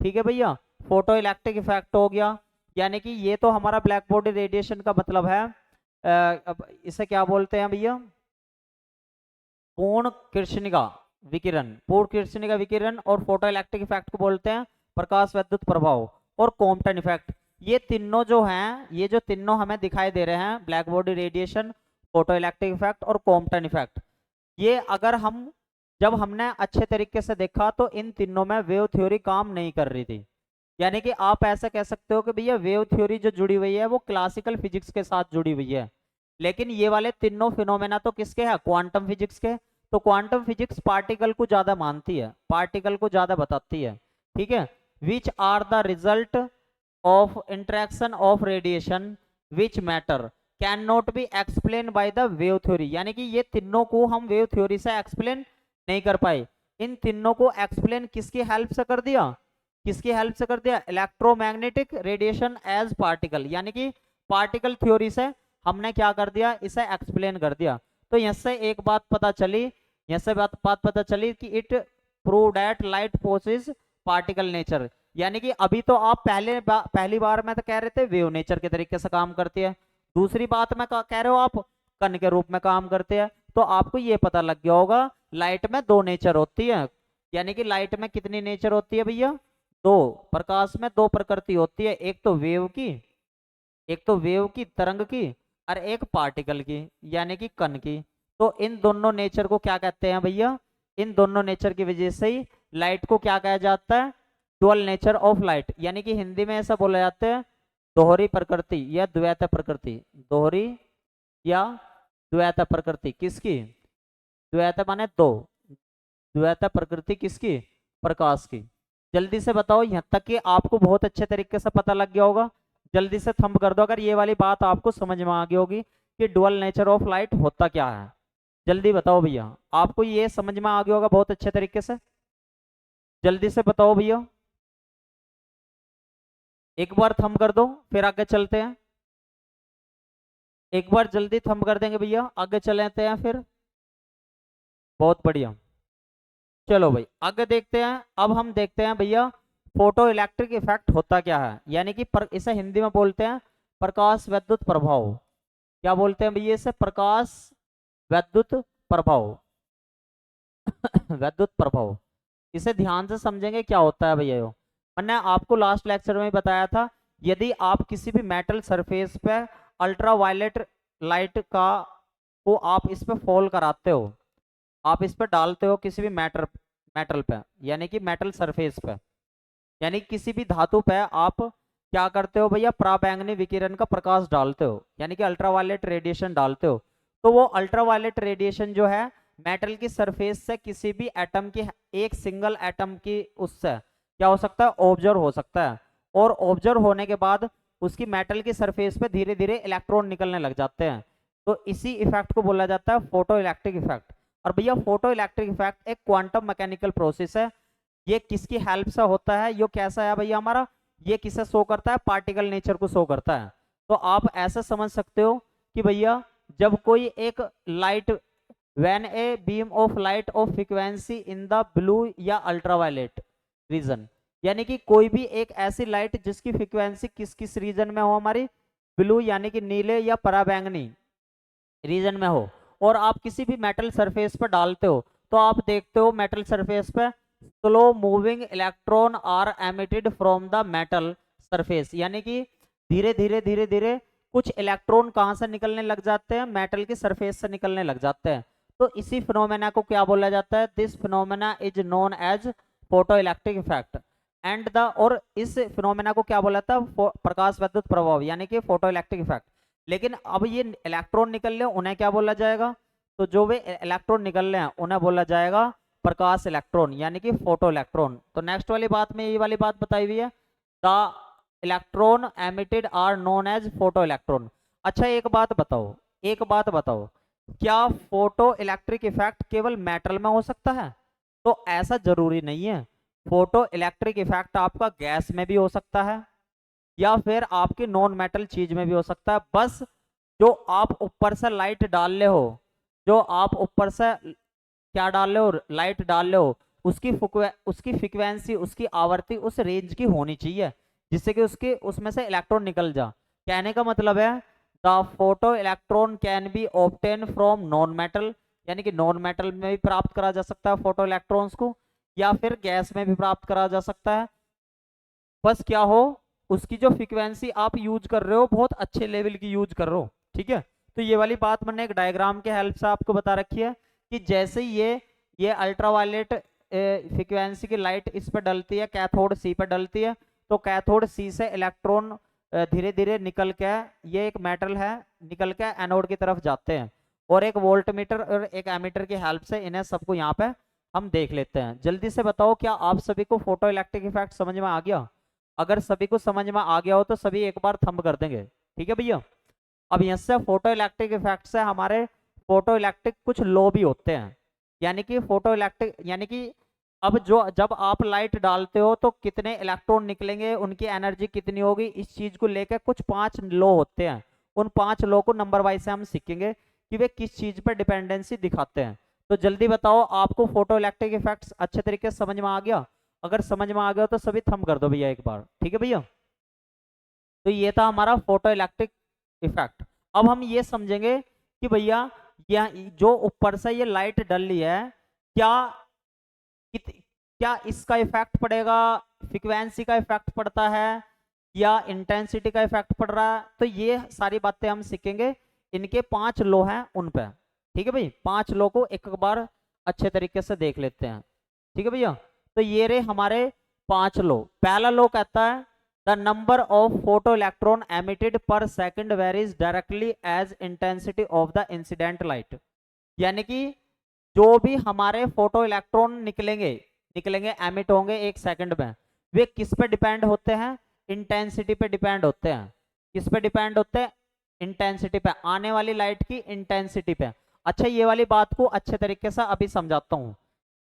ठीक है भैया, फोटो इलेक्ट्रिक इफेक्ट हो गया, यानी कि ये तो हमारा ब्लैक बॉडी रेडिएशन का मतलब है अब इसे क्या बोलते हैं भैया, पूर्ण कृष्णिका विकिरण, पूर्ण कृष्णिका विकिरण, और फोटो इलेक्ट्रिक इफेक्ट को बोलते हैं प्रकाश विद्युत प्रभाव, और कॉम्पटन इफेक्ट। ये तीनों जो हैं, ये जो तीनों हमें दिखाई दे रहे हैं, black body radiation, photo electric effect और कॉम्पटन इफेक्ट, ये अगर हम जब हमने अच्छे तरीके से देखा तो इन तीनों में वेव थ्योरी काम नहीं कर रही थी। यानी कि आप ऐसा कह सकते हो कि भैया वेव थ्योरी जो जुड़ी हुई है वो क्लासिकल फिजिक्स के साथ जुड़ी हुई है, लेकिन ये वाले तीनों फिनोमेना तो किसके हैं, क्वांटम फिजिक्स के। तो क्वांटम फिजिक्स पार्टिकल को ज्यादा मानती है, पार्टिकल को ज्यादा बताती है, ठीक है। Which are the result of interaction of radiation which matter can not be explain by the wave theory, यानी कि ये तीनों को हम वेव थ्योरी से एक्सप्लेन नहीं कर पाए। इन तीनों को एक्सप्लेन किसकी हेल्प से कर दिया, किसकी हेल्प से कर दिया, इलेक्ट्रोमैग्नेटिक रेडिएशन एज पार्टिकल, यानी कि पार्टिकल थ्योरी से हमने क्या कर दिया, इसे एक्सप्लेन कर दिया। तो यहाँ से एक बात पता चली, यहाँ से बात पता चली कि it prove that light possess particle nature, यानी कि अभी तो आप पहली बार में तो कह रहे थे वेव नेचर के तरीके से काम करती है, दूसरी बात में कह रहे हो आप कण के रूप में काम करते हैं। तो आपको ये पता लग गया होगा लाइट में दो नेचर होती है, यानी कि लाइट में कितनी नेचर होती है भैया, दो। प्रकाश में दो प्रकृति होती है, एक तो वेव की, एक तो वेव की तरंग की, और एक पार्टिकल की यानी कि कण की। तो इन दोनों नेचर को क्या कहते हैं भैया, इन दोनों नेचर की वजह से ही लाइट को क्या कहा जाता है, डुअल नेचर ऑफ लाइट, यानी कि हिंदी में ऐसा बोला जाता है दोहरी प्रकृति या द्वैत प्रकृति, दोहरी या द्वैत प्रकृति किसकी, द्वैत माने दो, द्वैत प्रकृति किसकी, प्रकाश की। जल्दी से बताओ, यहाँ तक कि आपको बहुत अच्छे तरीके से पता लग गया होगा, जल्दी से थंब कर दो अगर ये वाली बात आपको समझ में आ गई होगी कि डुअल नेचर ऑफ लाइट होता क्या है। जल्दी बताओ भैया, आपको ये समझ में आ गया होगा बहुत अच्छे तरीके से, जल्दी से बताओ भैया, एक बार थंब कर दो फिर आगे चलते हैं, एक बार जल्दी थंब कर देंगे भैया, आगे चलते हैं फिर, बहुत बढ़िया। चलो भाई आगे देखते हैं, अब हम देखते हैं भैया फोटो इलेक्ट्रिक इफेक्ट होता क्या है, यानी कि इसे हिंदी में बोलते हैं प्रकाश विद्युत प्रभाव। क्या बोलते हैं भैया इसे, प्रकाश विद्युत प्रभाव विद्युत प्रभाव। इसे ध्यान से समझेंगे क्या होता है भैया। यो मैंने आपको लास्ट लेक्चर में बताया था, यदि आप किसी भी मेटल सरफेस पे अल्ट्रावायलेट लाइट का को आप इस पे फॉल कराते हो, आप इस पे डालते हो किसी भी मेटल पे, यानी कि मेटल सरफेस पे, यानी किसी भी धातु पे आप क्या करते हो भैया, पराबैंगनी विकिरण का प्रकाश डालते हो, यानी कि अल्ट्रावायलेट रेडिएशन डालते हो। तो वो अल्ट्रावायलेट रेडिएशन जो है मेटल की सरफेस से किसी भी एटम की, एक सिंगल एटम की, उससे क्या हो सकता है, ऑब्जर्व हो सकता है। और ऑब्जर्व होने के बाद उसकी मेटल की सरफेस पे धीरे धीरे इलेक्ट्रॉन निकलने लग जाते हैं। तो इसी इफेक्ट को बोला जाता है फोटो इलेक्ट्रिक इफेक्ट। और भैया फोटो इलेक्ट्रिक इफेक्ट एक क्वांटम मैकेनिकल प्रोसेस है। ये किसकी हेल्प से होता है, ये कैसा है भैया हमारा, ये किसे शो करता है, पार्टिकल नेचर को शो करता है। तो आप ऐसा समझ सकते हो कि भैया जब कोई एक light, when a beam of light of frequency in the blue या अल्ट्रावायलेट रीजन, यानी कि कोई भी एक ऐसी लाइट जिसकी फ्रीक्वेंसी किस किस रीजन में हो, हमारी ब्लू यानी कि नीले या पराबैंगनी रीजन में हो, और आप किसी भी मेटल सरफेस पर डालते हो, तो आप देखते हो मेटल सरफेस पे slow moving electron are emitted from the metal surface, यानी कि धीरे धीरे धीरे धीरे कुछ इलेक्ट्रॉन कहाँ से निकलने लग जाते हैं, मेटल की सरफेस से निकलने लग जाते हैं। तो इसी फिनोमेना को क्या बोला जाता है, this phenomena is known as photo electric effect and the, और इस फिनोमेना को क्या बोला था, प्रकाश विद्युत प्रभाव, यानी कि फोटो इलेक्ट्रिक इफेक्ट। लेकिन अब ये इलेक्ट्रॉन निकल रहे हैं उन्हें क्या बोला जाएगा, तो जो वे इलेक्ट्रॉन निकल रहे हैं उन्हें बोला जाएगा प्रकाश इलेक्ट्रॉन, यानी कि फोटो इलेक्ट्रॉन। तो नेक्स्ट वाली बात में ये वाली बात बताई हुई है, the electron emitted are known as photo electron. अच्छा एक बात बताओ, एक बात बताओ, क्या फोटो इलेक्ट्रिक इफेक्ट केवल मेटल में हो सकता है? तो ऐसा जरूरी नहीं है। फोटो इलेक्ट्रिक इफेक्ट आपका गैस में भी हो सकता है, या फिर आपकी नॉन मेटल चीज में भी हो सकता है। बस जो आप ऊपर से लाइट डाल रहे हो, जो आप ऊपर से क्या डाल रहे हो, लाइट डाल रहे हो, उसकी फ्रिक्वेंसी, उसकी आवृत्ति उस रेंज की होनी चाहिए जिससे कि उसके उसमें से इलेक्ट्रॉन निकल जा। कहने का मतलब है the photo electron can be obtain from non metal, यानी कि नॉन मेटल में भी प्राप्त करा जा सकता है फोटो इलेक्ट्रॉन्स को, या फिर गैस में भी प्राप्त करा जा सकता है। बस क्या हो, उसकी जो फ्रीक्वेंसी आप यूज कर रहे हो बहुत अच्छे लेवल की यूज कर रहे हो, ठीक है। तो ये वाली बात मैंने एक डायग्राम के हेल्प से आपको बता रखी है कि जैसे ही ये अल्ट्रावायलेट फ्रीक्वेंसी की लाइट इस पर डलती है, कैथोड सी पर डलती है, तो कैथोड सी से इलेक्ट्रॉन धीरे धीरे निकल के, ये एक मेटल है, निकल के एनोड की तरफ जाते हैं, और एक वोल्ट मीटर और एक एमीटर की हेल्प से इन्हें सबको यहाँ पे हम देख लेते हैं। जल्दी से बताओ, क्या आप सभी को फोटो इलेक्ट्रिक इफेक्ट समझ में आ गया? अगर सभी को समझ में आ गया हो तो सभी एक बार थंब कर देंगे, ठीक है भैया। अब यहाँ से फोटो इलेक्ट्रिक इफेक्ट से हमारे फोटो इलेक्ट्रिक कुछ लो भी होते हैं, यानी कि फोटो इलेक्ट्रिक, यानी कि अब जो जब आप लाइट डालते हो तो कितने इलेक्ट्रॉन निकलेंगे, उनकी एनर्जी कितनी होगी, इस चीज को लेकर कुछ 5 लो होते हैं। उन 5 लो को नंबर वाइज से हम सीखेंगे कि वे किस चीज पर डिपेंडेंसी दिखाते हैं। तो जल्दी बताओ, आपको फोटो इलेक्ट्रिक इफेक्ट्स अच्छे तरीके से समझ में आ गया? अगर समझ में आ गया तो सभी थंब कर दो भैया एक बार, ठीक है भैया। तो ये था हमारा फोटो इलेक्ट्रिक इफेक्ट। अब हम ये समझेंगे कि भैया यह जो ऊपर से ये लाइट डल रही है, क्या क्या इसका इफेक्ट पड़ेगा, फ्रीक्वेंसी का इफेक्ट पड़ता है, या इंटेंसिटी का इफेक्ट पड़ रहा है? तो ये सारी बातें हम सीखेंगे, इनके 5 लो हैं उन पे, ठीक है भाई। 5 लो को एक बार अच्छे तरीके से देख लेते हैं, ठीक है भैया। तो ये रहे हमारे 5 लो। पहला लो कहता है the number of photoelectron emitted per second varies directly as intensity of the incident light, यानी कि जो भी हमारे फोटो इलेक्ट्रॉन निकलेंगे निकलेंगे एमिट होंगे एक सेकंड में, वे किस पे डिपेंड होते हैं, इंटेंसिटी पे डिपेंड होते हैं। किस पे डिपेंड होते हैं, इंटेंसिटी पे, आने वाली लाइट की इंटेंसिटी पे। अच्छा ये वाली बात को अच्छे तरीके से अभी समझाता हूँ,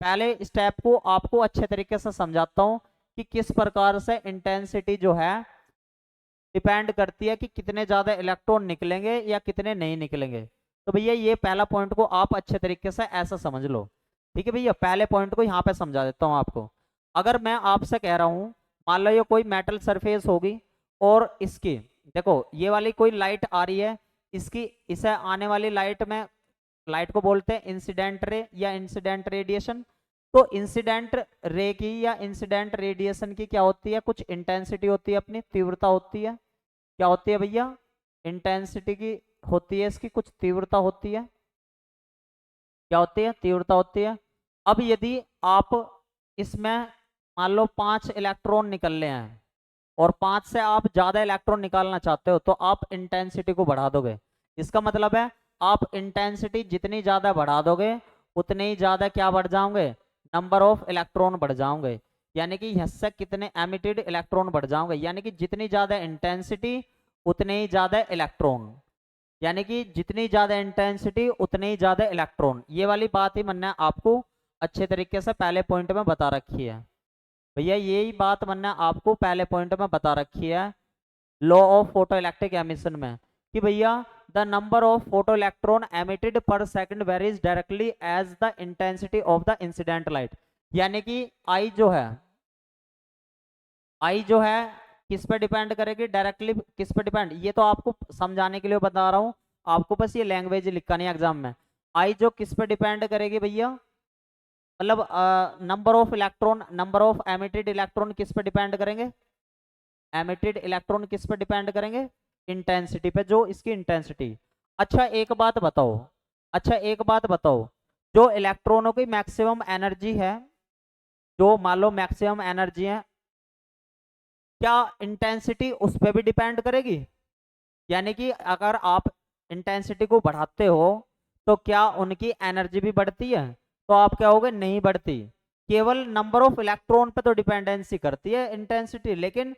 पहले स्टेप को आपको अच्छे तरीके से समझाता हूँ कि किस प्रकार से इंटेंसिटी जो है डिपेंड करती है कि कितने ज्यादा इलेक्ट्रॉन निकलेंगे या कितने नहीं निकलेंगे। तो भैया ये पहला पॉइंट को आप अच्छे तरीके से ऐसा समझ लो, ठीक है भैया। पहले पॉइंट को यहाँ पे समझा देता हूँ आपको। अगर मैं आपसे कह रहा हूँ, मान लो ये कोई मेटल सरफेस होगी, और इसकी देखो ये वाली कोई लाइट आ रही है, इसकी इसे आने वाली लाइट में, लाइट को बोलते हैं इंसिडेंट रे या इंसिडेंट रेडिएशन। तो इंसिडेंट रे की या इंसिडेंट रेडिएशन की क्या होती है, कुछ इंटेंसिटी होती है, अपनी तीव्रता होती है। क्या होती है भैया, इंटेंसिटी की होती है, इसकी कुछ तीव्रता होती है। क्या होती है, तीव्रता होती है। अब यदि आप इसमें मान लो 5 इलेक्ट्रॉन निकल रहे हैं और 5 से आप ज्यादा इलेक्ट्रॉन निकालना चाहते हो तो आप इंटेंसिटी को बढ़ा दोगे। इसका मतलब है आप इंटेंसिटी जितनी ज्यादा बढ़ा दोगे उतने ही ज्यादा क्या बढ़ जाओगे, नंबर ऑफ इलेक्ट्रॉन बढ़ जाओगे। यानी कि इससे कितने एमिटेड इलेक्ट्रॉन बढ़ जाओगे, यानी कि जितनी ज्यादा इंटेंसिटी उतने ही ज्यादा इलेक्ट्रॉन, यानी कि जितनी ज्यादा इंटेंसिटी उतने ही ज्यादा इलेक्ट्रॉन। ये वाली बात ही मैंने आपको अच्छे तरीके से पहले पॉइंट में बता रखी है भैया, यही बात मैंने आपको पहले पॉइंट में बता रखी है law of photoelectric emission में, कि भैया the number of photoelectron emitted per second varies directly as the intensity of the incident light. यानी कि आई जो है किस पे डिपेंड करेगी, डायरेक्टली किस पे डिपेंड, ये तो आपको समझाने के लिए बता रहा हूँ, आपको बस ये लैंग्वेज लिखा नहीं एग्जाम में। आई जो किस पे डिपेंड करेगी भैया, मतलब number of electron, number of emitted electron किस पे डिपेंड करेंगे, एमिटेड इलेक्ट्रॉन किस पे डिपेंड करेंगे, इंटेंसिटी पे, जो इसकी इंटेंसिटी। अच्छा एक बात बताओ, जो इलेक्ट्रॉनों की मैक्सिमम एनर्जी है, जो मान लो मैक्सिमम एनर्जी है, क्या इंटेंसिटी उस पर भी डिपेंड करेगी। यानी कि अगर आप इंटेंसिटी को बढ़ाते हो तो क्या उनकी एनर्जी भी बढ़ती है, तो आप क्या होगे, नहीं बढ़ती। केवल नंबर ऑफ इलेक्ट्रॉन पे तो डिपेंडेंसी करती है इंटेंसिटी, लेकिन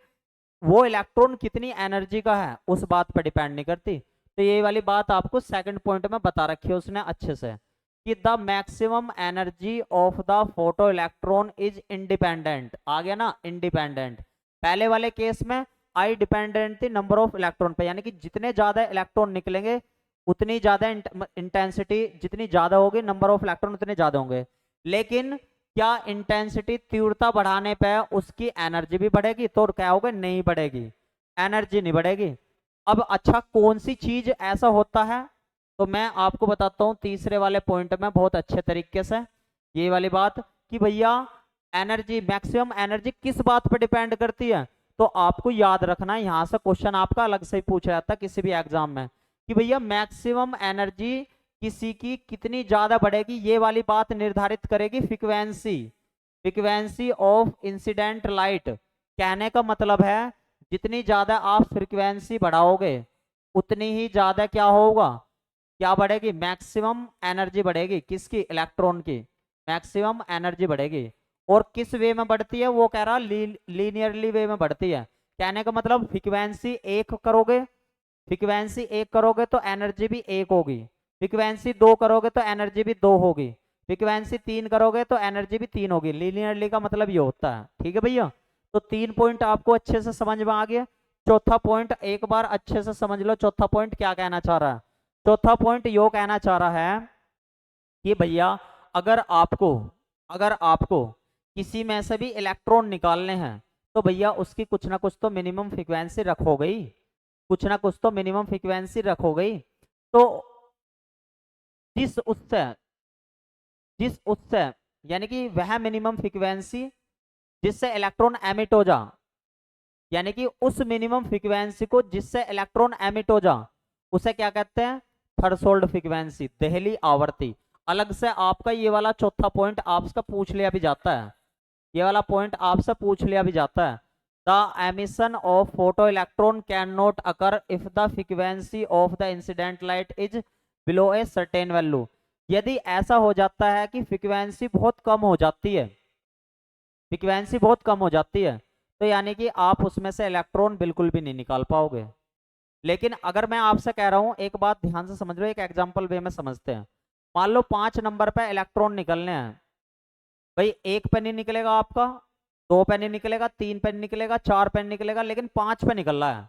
वो इलेक्ट्रॉन कितनी एनर्जी का है उस बात पर डिपेंड नहीं करती। तो ये वाली बात आपको सेकंड पॉइंट में बता रखी है उसने अच्छे से, कि the maximum energy of the photoelectron is independent. आ गया ना, इंडिपेंडेंट। पहले वाले केस में आई डिपेंडेंट थी नंबर ऑफ इलेक्ट्रॉन पे, यानी कि जितने ज्यादा इलेक्ट्रॉन निकलेंगे उतनी ज्यादा इंटेंसिटी, जितनी ज्यादा होगी नंबर ऑफ इलेक्ट्रॉन उतने ज्यादा होंगे। लेकिन क्या इंटेंसिटी तीव्रता बढ़ाने पे उसकी एनर्जी भी बढ़ेगी, तो क्या होगा, नहीं बढ़ेगी, एनर्जी नहीं बढ़ेगी। अब अच्छा कौन सी चीज ऐसा होता है, तो मैं आपको बताता हूं तीसरे वाले पॉइंट में बहुत अच्छे तरीके से ये वाली बात, कि भैया एनर्जी, मैक्सिमम एनर्जी किस बात पर डिपेंड करती है। तो आपको याद रखना है, यहां से क्वेश्चन आपका अलग से ही पूछ जाता है किसी भी एग्जाम में, कि भैया मैक्सिमम एनर्जी किसी की कितनी ज्यादा बढ़ेगी, ये वाली बात निर्धारित करेगी फ्रीक्वेंसी ऑफ इंसिडेंट लाइट। कहने का मतलब है जितनी ज्यादा आप फ्रीक्वेंसी बढ़ाओगे उतनी ही ज्यादा क्या होगा, क्या बढ़ेगी, मैक्सिमम एनर्जी बढ़ेगी, किसकी, इलेक्ट्रॉन की मैक्सिमम एनर्जी बढ़ेगी। और किस वे में बढ़ती है, वो कह रहा लीनियरली वे में बढ़ती है। कहने का मतलब फ्रीक्वेंसी एक करोगे तो एनर्जी भी एक होगी, फ्रीक्वेंसी 2 करोगे तो एनर्जी भी 2 होगी, फ्रीक्वेंसी 3 करोगे तो एनर्जी भी 3 होगी। लीनियरली का मतलब ये होता है, ठीक है भैया। तो 3 पॉइंट आपको अच्छे से समझ में आ गया। चौथा पॉइंट एक बार अच्छे से समझ लो, चौथा पॉइंट क्या कहना चाह रहा है। चौथा पॉइंट यो कहना चाह रहा है कि भैया अगर आपको किसी में से भी इलेक्ट्रॉन निकालने हैं तो भैया उसकी कुछ ना कुछ तो मिनिमम फ्रीक्वेंसी रखो गई, कुछ ना कुछ तो मिनिमम फ्रीक्वेंसी रखो गई। तो जिस उससे जिस उससे यानी कि वह मिनिमम फ्रीक्वेंसी जिससे इलेक्ट्रॉन एमिट हो जा, यानी कि उस मिनिमम फ्रीक्वेंसी को जिससे इलेक्ट्रॉन एमिट हो जा, उसे क्या कहते हैं, थ्रेशोल्ड फ्रीक्वेंसी, देहली आवर्ती। अलग से आपका ये वाला चौथा पॉइंट आपसे पूछ लिया भी जाता है, ये वाला पॉइंट आपसे पूछ लिया भी जाता है। The emission of photo electron can not occur if the frequency of the incident light is below a certain value. यदि ऐसा हो जाता है कि फ्रीक्वेंसी बहुत कम हो जाती है, फ्रीक्वेंसी बहुत कम हो जाती है, तो यानी कि आप उसमें से इलेक्ट्रॉन बिल्कुल भी नहीं निकाल पाओगे। लेकिन अगर मैं आपसे कह रहा हूं, एक बात ध्यान से समझ लो, एक एग्जांपल वे में समझते हैं। मान लो 5 नंबर पे इलेक्ट्रॉन निकलने हैं, भाई 1 पे नहीं निकलेगा आपका, 2 पे नहीं निकलेगा, 3 पे नहीं निकलेगा, 4 पे नहीं निकलेगा, लेकिन 5 पे निकल रहा है,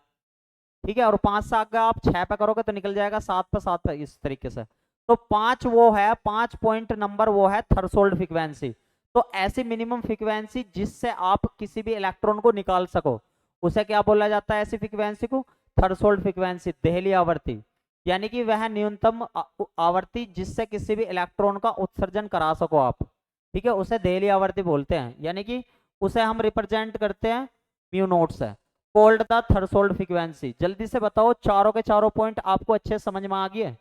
ठीक है। और 5 से आगे आप 6 पे करोगे तो निकल जाएगा, 7 पे, इस तरीके से। तो 5 वो है, 5 पॉइंट नंबर वो है थ्रेशोल्ड फ्रीक्वेंसी। तो ऐसी मिनिमम फ्रीक्वेंसी जिससे आप किसी भी इलेक्ट्रॉन को निकाल सको, उसे क्या बोला जाता है, ऐसी फ्रीक्वेंसी को थ्रेशोल्ड फ्रीक्वेंसी, देहली आवर्ती। यानी कि वह न्यूनतम आवर्ती जिससे किसी भी इलेक्ट्रॉन का उत्सर्जन करा सको आप, ठीक है, उसे देहली आवर्ती बोलते हैं। यानी कि उसे हम रिप्रेजेंट करते हैं म्यू नॉट से, कॉल्ड द थ्रेशोल्ड फ्रीक्वेंसी। जल्दी से बताओ, चारों के चारों पॉइंट आपको अच्छे समझ में आ गए।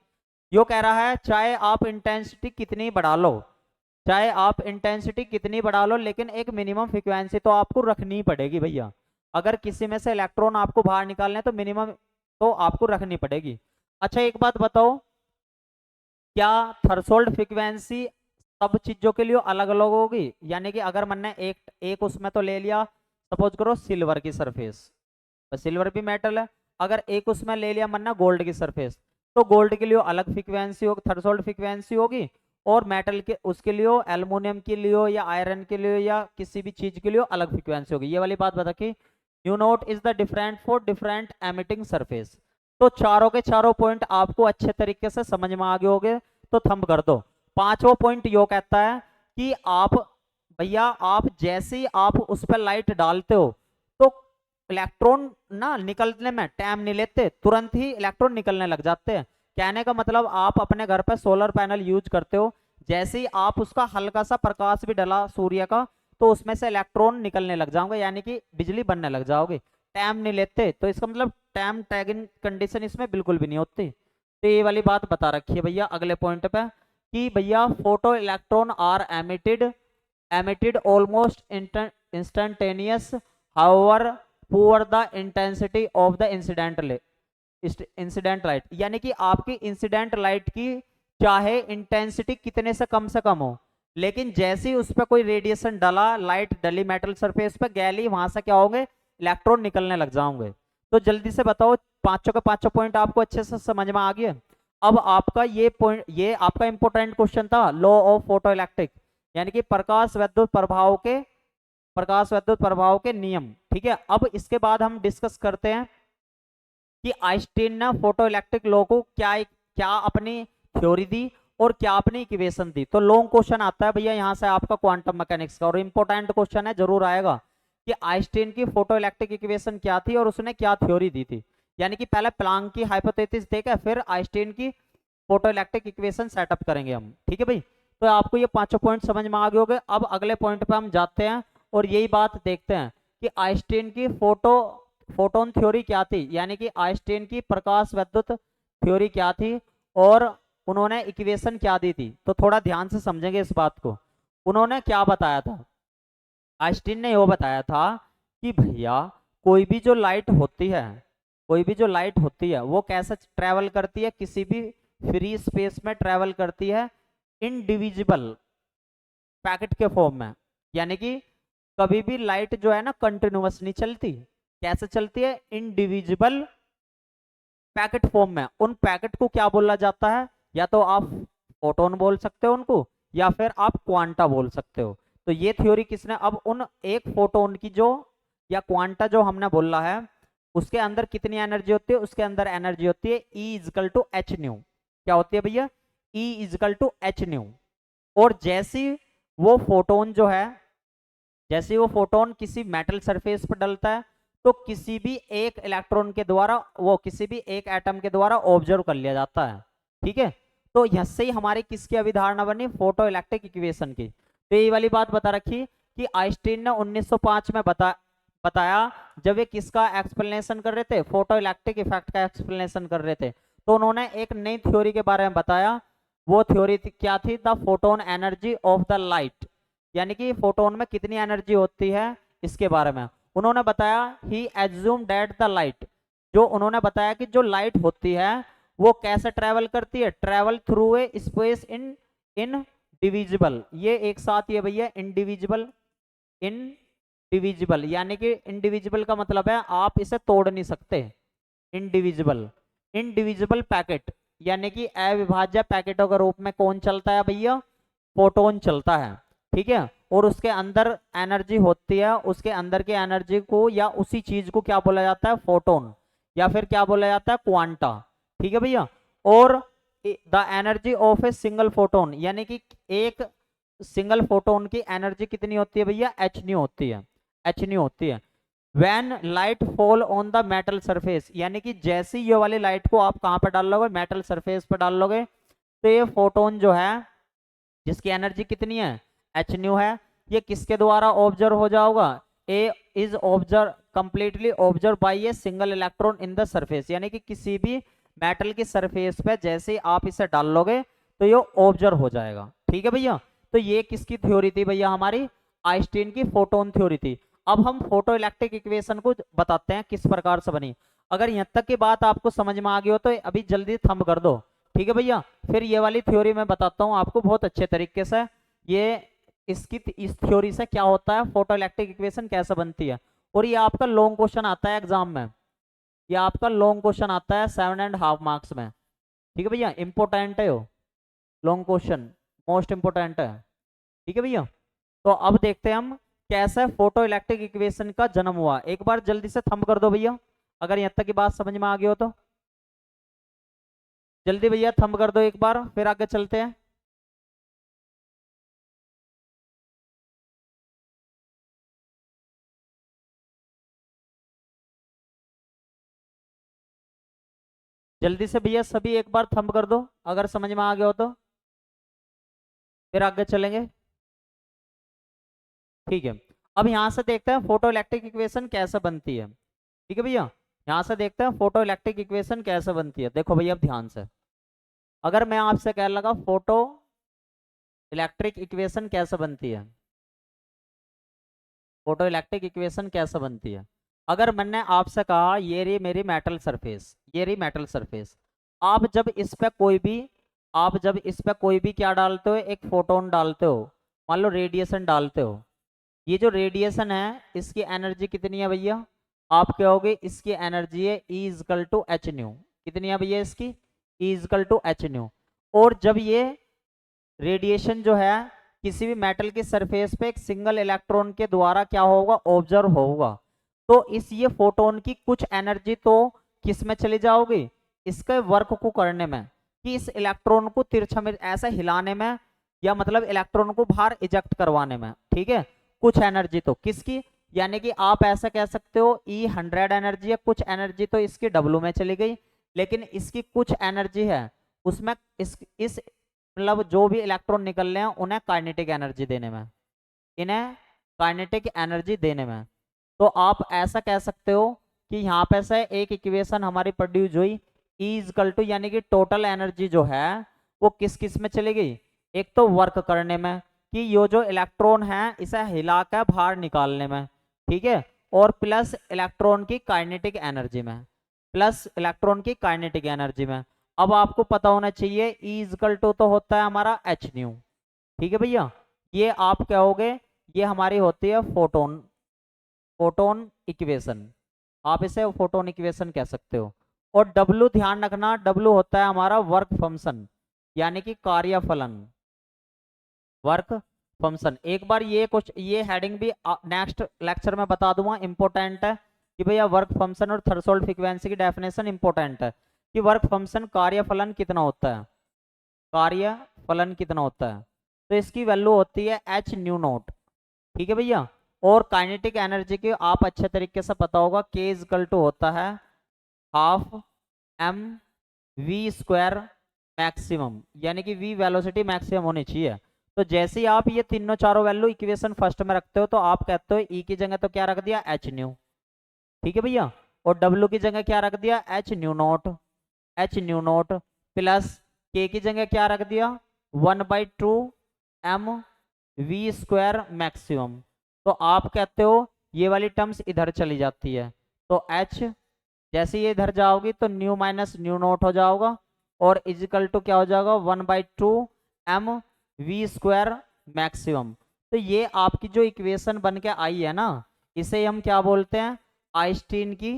यो कह रहा है चाहे आप इंटेंसिटी कितनी बढ़ा लो, चाहे आप इंटेंसिटी कितनी बढ़ा लो, लेकिन एक मिनिमम फ्रीक्वेंसी तो आपको रखनी ही पड़ेगी भैया। अगर किसी में से इलेक्ट्रॉन आपको बाहर निकालने हैं तो मिनिमम तो आपको रखनी पड़ेगी। अच्छा एक बात बताओ, क्या थ्रेशोल्ड फ्रीक्वेंसी सब चीजों के लिए अलग अलग होगी? यानी कि अगर मैंने एक एक उसमें तो ले लिया, सपोज करो सिल्वर की सरफेस, सिल्वर भी मेटल है, अगर एक उसमें ले लिया मैंने गोल्ड की सरफेस, तो गोल्ड के लिए अलग फ्रीक्वेंसी होगी, थ्रेशोल्ड फ्रीक्वेंसी होगी, और मेटल के उसके लिए एल्युमिनियम के लिए या आयरन के लिए या किसी भी चीज के लिए अलग फ्रीक्वेंसी होगी। ये वाली बात बता कि you note is the different for different emitting surface. तो चारों के चारों पॉइंट आपको अच्छे तरीके से समझ में आ गए होंगे, तो थंब कर दो। पांचवा पॉइंट यो कहता है कि आप भैया आप जैसे ही आप उस पर लाइट डालते हो तो इलेक्ट्रॉन ना निकलने में टाइम नहीं लेते, तुरंत ही इलेक्ट्रॉन निकलने लग जाते हैं। कहने का मतलब आप अपने घर पर सोलर पैनल यूज करते हो, जैसे ही आप उसका हल्का सा प्रकाश भी डाला सूर्य का तो उसमें से इलेक्ट्रॉन निकलने लग जाओगे, यानी कि बिजली बनने लग जाओगे, टाइम नहीं लेते। तो इसका मतलब टाइम टैगिंग कंडीशन इसमें बिल्कुल भी नहीं होती। तो ये वाली बात बता रखी है भैया अगले पॉइंट पे कि भैया photo electron are emitted almost instantaneous however poor the intensity of the incident light. यानी कि आपकी इंसिडेंट लाइट की चाहे इंटेंसिटी कितने से कम हो, लेकिन जैसे ही उस पर कोई रेडिएशन डला, लाइट डली मेटल सरफेस पे गैली, वहां से क्या होंगे, इलेक्ट्रॉन निकलने लग जाओगे। तो जल्दी से बताओ पांचों के पांचों पॉइंट आपको अच्छे से समझ में आ गए। अब आपका ये पॉइंट, ये आपका इंपॉर्टेंट क्वेश्चन था लॉ ऑफ फोटो इलेक्ट्रिक, यानी कि प्रकाश विद्युत प्रभाव के नियम। ठीक है, अब इसके बाद हम डिस्कस करते हैं कि आइंस्टीन ने फोटो इलेक्ट्रिक लॉ को क्या क्या अपनी थ्योरी दी और क्या अपनी इक्वेशन दी। तो लॉन्ग क्वेश्चन आता है भैया यहाँ से आपका क्वांटम मैकेनिक्स का, और इंपॉर्टेंट क्वेश्चन है, जरूर आएगा कि आइंस्टीन की फोटो इलेक्ट्रिक इक्वेशन क्या थी और उसने क्या थ्योरी दी थी। यानी कि पहले प्लांक की हाइपोथेसिस देकर फिर आइंस्टीन की फोटो इलेक्ट्रिक इक्वेशन सेटअप करेंगे हम। ठीक है भाई, तो आपको ये पांचों पॉइंट समझ में आ गए होंगे। अब अगले पॉइंट पे हम जाते हैं और यही बात देखते हैं कि आइंस्टीन की फोटोन थ्योरी क्या थी, यानी कि आइंस्टीन की प्रकाश विद्युत थ्योरी क्या थी और उन्होंने इक्वेशन क्या दी थी। तो थोड़ा ध्यान से समझेंगे इस बात को। उन्होंने क्या बताया था, आइंस्टीन ने वो बताया था कि भैया कोई भी जो लाइट होती है, कोई भी जो लाइट होती है वो कैसे ट्रेवल करती है, किसी भी फ्री स्पेस में ट्रेवल करती है इनडिविजिबल पैकेट के फॉर्म में। यानी कि कभी भी लाइट जो है ना कंटिन्यूअस नहीं चलती, कैसे चलती है, इनडिविजिबल पैकेट फॉर्म में। उन पैकेट को क्या बोला जाता है, या तो आप फोटोन बोल सकते हो उनको, या फिर आप क्वांटा बोल सकते हो। तो ये थ्योरी किसने, अब उन एक फोटोन की जो या क्वांटा जो हमने बोला है उसके अंदर कितनी एनर्जी होती है, उसके अंदर एनर्जी होती है E is equal to h nu. क्या होती है भैया, E is equal to h nu. और जैसी वो फोटोन जो है, जैसे वो फोटोन किसी मेटल सरफेस पर डलता है तो किसी भी एक इलेक्ट्रॉन के द्वारा, वो किसी भी एक एटम के द्वारा ऑब्जर्व कर लिया जाता है। ठीक है, तो इससे ही हमारी किसकी अवधारणा बनी, फोटो इलेक्ट्रिक इक्वेशन की। तो ये वाली बात बता रखी कि आइंस्टीन ने 1905 में बताया, जब वे किसका एक्सप्लेनेशन कर रहे थे, फोटो इलेक्ट्रिक इफेक्ट का एक्सप्लेनेशन कर रहे थे, तो उन्होंने एक नई थ्योरी के बारे में बताया। वो थ्योरी क्या थी, the photon energy of the light. यानी कि फोटोन में कितनी एनर्जी होती है इसके बारे में उन्होंने बताया। ही एज्यूम दैट द लाइट, जो उन्होंने बताया कि जो लाइट होती है वो कैसे ट्रेवल करती है, travel through a space in indivisible. ये एक साथ ये भैया इनडिविजिबल, इनडिविजिबल यानी कि इनडिविजिबल का मतलब है आप इसे तोड़ नहीं सकते। इनडिविजिबल, इनडिविजिबल पैकेट यानी कि अविभाज्य पैकेटों के रूप में कौन चलता है भैया, फोटोन चलता है। ठीक है, और उसके अंदर एनर्जी होती है, उसके अंदर की एनर्जी को या उसी चीज को क्या बोला जाता है, फोटोन, या फिर क्या बोला जाता है, क्वांटा। ठीक है भैया, और the energy of a single photon, यानी कि एक सिंगल फोटोन की एनर्जी कितनी होती है भैया, एच न्यू होती है, एच न्यू होती है। When light fall on the metal surface, यानी कि जैसे ये वाली लाइट को आप कहां पर डाल लोगे, मेटल सरफेस पर डाल लोगे, तो ये फोटोन जो है जिसकी एनर्जी कितनी है, एच न्यू है, ये किसके द्वारा ऑब्जर्व हो जाओगा, A is observe completely observe by a single electron in the surface. यानी कि किसी भी मेटल की सरफेस पे जैसे ही आप इसे डाल लोगे तो ये ऑब्जर्व हो जाएगा। ठीक है भैया, तो ये किसकी थ्योरी थी भैया, हमारी आइंस्टीन की फोटोन थ्योरी थी। अब हम फोटो इलेक्ट्रिक इक्वेशन को बताते हैं किस प्रकार से बनी। अगर यहाँ तक की बात आपको समझ में आ गई हो तो अभी जल्दी थंब कर दो। ठीक है भैया, फिर ये वाली थ्योरी मैं बताता हूँ आपको बहुत अच्छे तरीके से। ये इस थ्योरी से क्या होता है, फोटो इलेक्ट्रिक इक्वेशन कैसे बनती है। और ये आपका लॉन्ग क्वेश्चन आता है एग्जाम में, ये आपका लॉन्ग क्वेश्चन आता है 7.5 मार्क्स में। ठीक है भैया, इंपॉर्टेंट है वो लॉन्ग क्वेश्चन, मोस्ट इंपोर्टेंट है। ठीक है भैया, तो अब देखते हैं हम कैसे फोटो इलेक्ट्रिक इक्वेशन का जन्म हुआ। एक बार जल्दी से थंब कर दो भैया, अगर यहाँ तक की बात समझ में आ गई हो तो जल्दी भैया थंब कर दो एक बार, फिर आगे चलते हैं। जल्दी से भैया सभी एक बार थंब कर दो अगर समझ में आ गया हो तो, फिर आगे चलेंगे। ठीक है, अब यहां से देखते हैं फोटो इलेक्ट्रिक इक्वेशन कैसे बनती है। ठीक है भैया, यहां से देखते हैं फोटो इलेक्ट्रिक इक्वेशन कैसे बनती है। देखो भैया अब ध्यान से, अगर मैं आपसे कह लगा फोटो इलेक्ट्रिक इक्वेशन कैसे बनती है, फोटो इलेक्ट्रिक इक्वेशन कैसे बनती है। अगर मैंने आपसे कहा ये रही मेरी मेटल सरफेस, ये रही मेटल सरफेस, आप जब इस पे कोई भी आप जब इस पे कोई भी क्या डालते हो, एक फोटोन डालते हो, मान लो रेडिएशन डालते हो। ये जो रेडिएशन है इसकी एनर्जी कितनी है भैया, आप कहोगे इसकी एनर्जी है E is equal to h nu. कितनी है भैया इसकी, E is equal to h nu. और जब ये रेडिएशन जो है किसी भी मेटल की सरफेस पे एक सिंगल इलेक्ट्रॉन के द्वारा क्या होगा, ऑब्जर्व होगा, तो इस ये फोटोन की कुछ एनर्जी तो किस में चली जाओगी, इसके वर्क को करने में, कि इस इलेक्ट्रॉन को तिरछा में ऐसा हिलाने में, या मतलब इलेक्ट्रॉन को बाहर इजेक्ट करवाने में। ठीक है, कुछ एनर्जी तो किसकी, यानी कि आप ऐसा कह सकते हो E100 एनर्जी है, कुछ एनर्जी तो इसकी W में चली गई, लेकिन इसकी कुछ एनर्जी है उसमें इस मतलब जो भी इलेक्ट्रॉन निकल रहे हैं उन्हें काइनेटिक एनर्जी देने में, इन्हें काइनेटिक एनर्जी देने में। तो आप ऐसा कह सकते हो कि यहाँ पे से एक इक्वेशन हमारी प्रोड्यूस हुई E इजकल टू, यानी कि टोटल एनर्जी जो है वो किस किस में चली गई, एक तो वर्क करने में, कि ये जो इलेक्ट्रॉन है इसे हिलाकर बाहर निकालने में। ठीक है, और प्लस इलेक्ट्रॉन की काइनेटिक एनर्जी में, प्लस इलेक्ट्रॉन की काइनेटिक एनर्जी में। अब आपको पता होना चाहिए E इजकल टू तो होता है हमारा एच न्यू। ठीक है भैया, ये आप कहोगे ये हमारी होती है फोटोन, फोटोन इक्वेशन, आप इसे फोटोन इक्वेशन कह सकते हो। और W ध्यान रखना, W होता है हमारा वर्क फंक्शन, यानी कि कार्यफलन, वर्क फंक्शन। एक बार ये कुछ ये हेडिंग भी नेक्स्ट लेक्चर में बता दूंगा, इंपॉर्टेंट है कि भैया वर्क फंक्शन और थ्रेशोल्ड फ्रीक्वेंसी की डेफिनेशन इंपॉर्टेंट है, कि वर्क फंक्शन कार्यफलन कितना होता है, कार्यफलन कितना होता है। तो इसकी वैल्यू होती है एच न्यू नोट। ठीक है भैया, और काइनेटिक एनर्जी की आप अच्छे तरीके से पता होगा K इजकल टू होता है half m v square maximum, यानी कि V वेलोसिटी मैक्सिमम होनी चाहिए। तो जैसे ही आप ये तीनों चारों वैल्यू इक्वेशन फर्स्ट में रखते हो तो आप कहते हो E की जगह तो क्या रख दिया, एच न्यू। ठीक है भैया, और W की जगह क्या रख दिया, H new note, H new note, plus K की जगह क्या रख दिया 1/2 एम वी स्क्वायर मैक्सिमम। तो आप कहते हो ये वाली टर्म्स इधर चली जाती है, तो H जैसे ये इधर जाओगी तो न्यू माइनस न्यू नोट हो जाओगा, और इजिकल टू क्या हो जाएगा 1/2 एम वी स्क्वायर मैक्सिमम। तो ये आपकी जो इक्वेशन बन के आई है ना, इसे हम क्या बोलते हैं, आइंस्टीन की,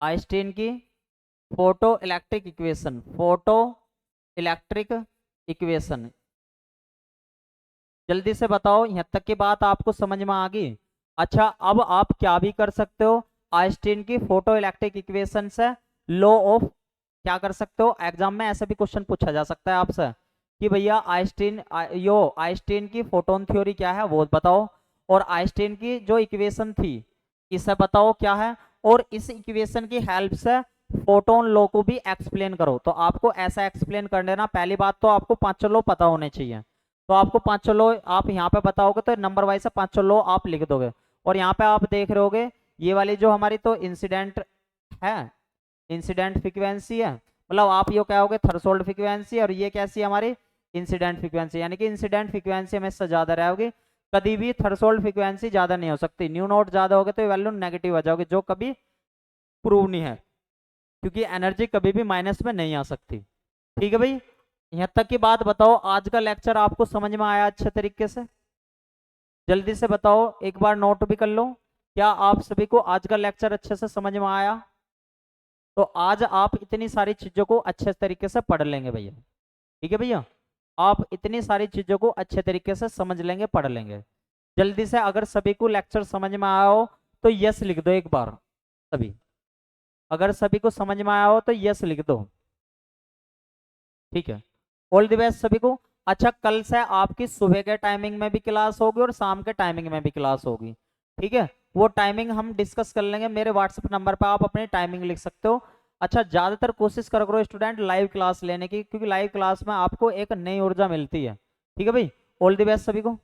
आइंस्टीन की photo electric equation, photo electric equation. जल्दी से बताओ यहाँ तक की बात आपको समझ में आ गई। अच्छा, अब आप क्या भी कर सकते हो, आइंस्टीन की फोटो इलेक्ट्रिक इक्वेशन से लॉ ऑफ क्या कर सकते हो, एग्जाम में ऐसा भी क्वेश्चन पूछा जा सकता है आपसे कि भैया आइंस्टीन की फोटोन थ्योरी क्या है वो बताओ, और आइंस्टीन की जो इक्वेशन थी इसे बताओ क्या है, और इस इक्वेशन की हेल्प से फोटोन लॉ को भी एक्सप्लेन करो। तो आपको ऐसा एक्सप्लेन कर देना, पहली बात तो आपको पांचों लॉ पता होने चाहिए। तो आपको पांचों लॉ आप यहाँ पे बताओगे तो नंबर वाइज से पांचों लॉ आप लिख दोगे। और यहाँ पे आप देख रहे होगे ये वाली जो हमारी तो इंसिडेंट है, इंसिडेंट फ्रीक्वेंसी है, मतलब आप ये क्या होगे थ्रेशोल्ड फ्रीक्वेंसी, और ये कैसी है हमारी इंसिडेंट फ्रीक्वेंसी, यानी कि इंसिडेंट फ्रीक्वेंसी हमेशा ज्यादा रहेगी, कभी भी थ्रेशोल्ड फ्रीक्वेंसी ज्यादा नहीं हो सकती। न्यू नॉट ज्यादा होगे तो वैल्यू नेगेटिव आ जाओगे, जो कभी प्रूव नहीं है, क्योंकि एनर्जी कभी भी माइनस में नहीं आ सकती। ठीक है भाई, यहाँ तक की बात बताओ, आज का लेक्चर आपको समझ में आया अच्छे तरीके से? जल्दी से बताओ, एक बार नोट भी कर लो, क्या आप सभी को आज का लेक्चर अच्छे से समझ में आया? तो आज आप इतनी सारी चीजों को अच्छे तरीके से पढ़ लेंगे भैया। ठीक है भैया, आप इतनी सारी चीजों को अच्छे तरीके से समझ लेंगे, पढ़ लेंगे। जल्दी से अगर सभी को लेक्चर समझ में आया हो तो यस लिख दो एक बार सभी, अगर सभी को समझ में आया हो तो यस लिख दो। ठीक है, ऑल द बेस्ट सभी को। अच्छा, कल से आपकी सुबह के टाइमिंग में भी क्लास होगी और शाम के टाइमिंग में भी क्लास होगी। ठीक है, वो टाइमिंग हम डिस्कस कर लेंगे, मेरे व्हाट्सएप नंबर पर आप अपनी टाइमिंग लिख सकते हो। अच्छा, ज्यादातर कोशिश करो स्टूडेंट लाइव क्लास लेने की, क्योंकि लाइव क्लास में आपको एक नई ऊर्जा मिलती है। ठीक है भाई, ऑल द बेस्ट सभी को।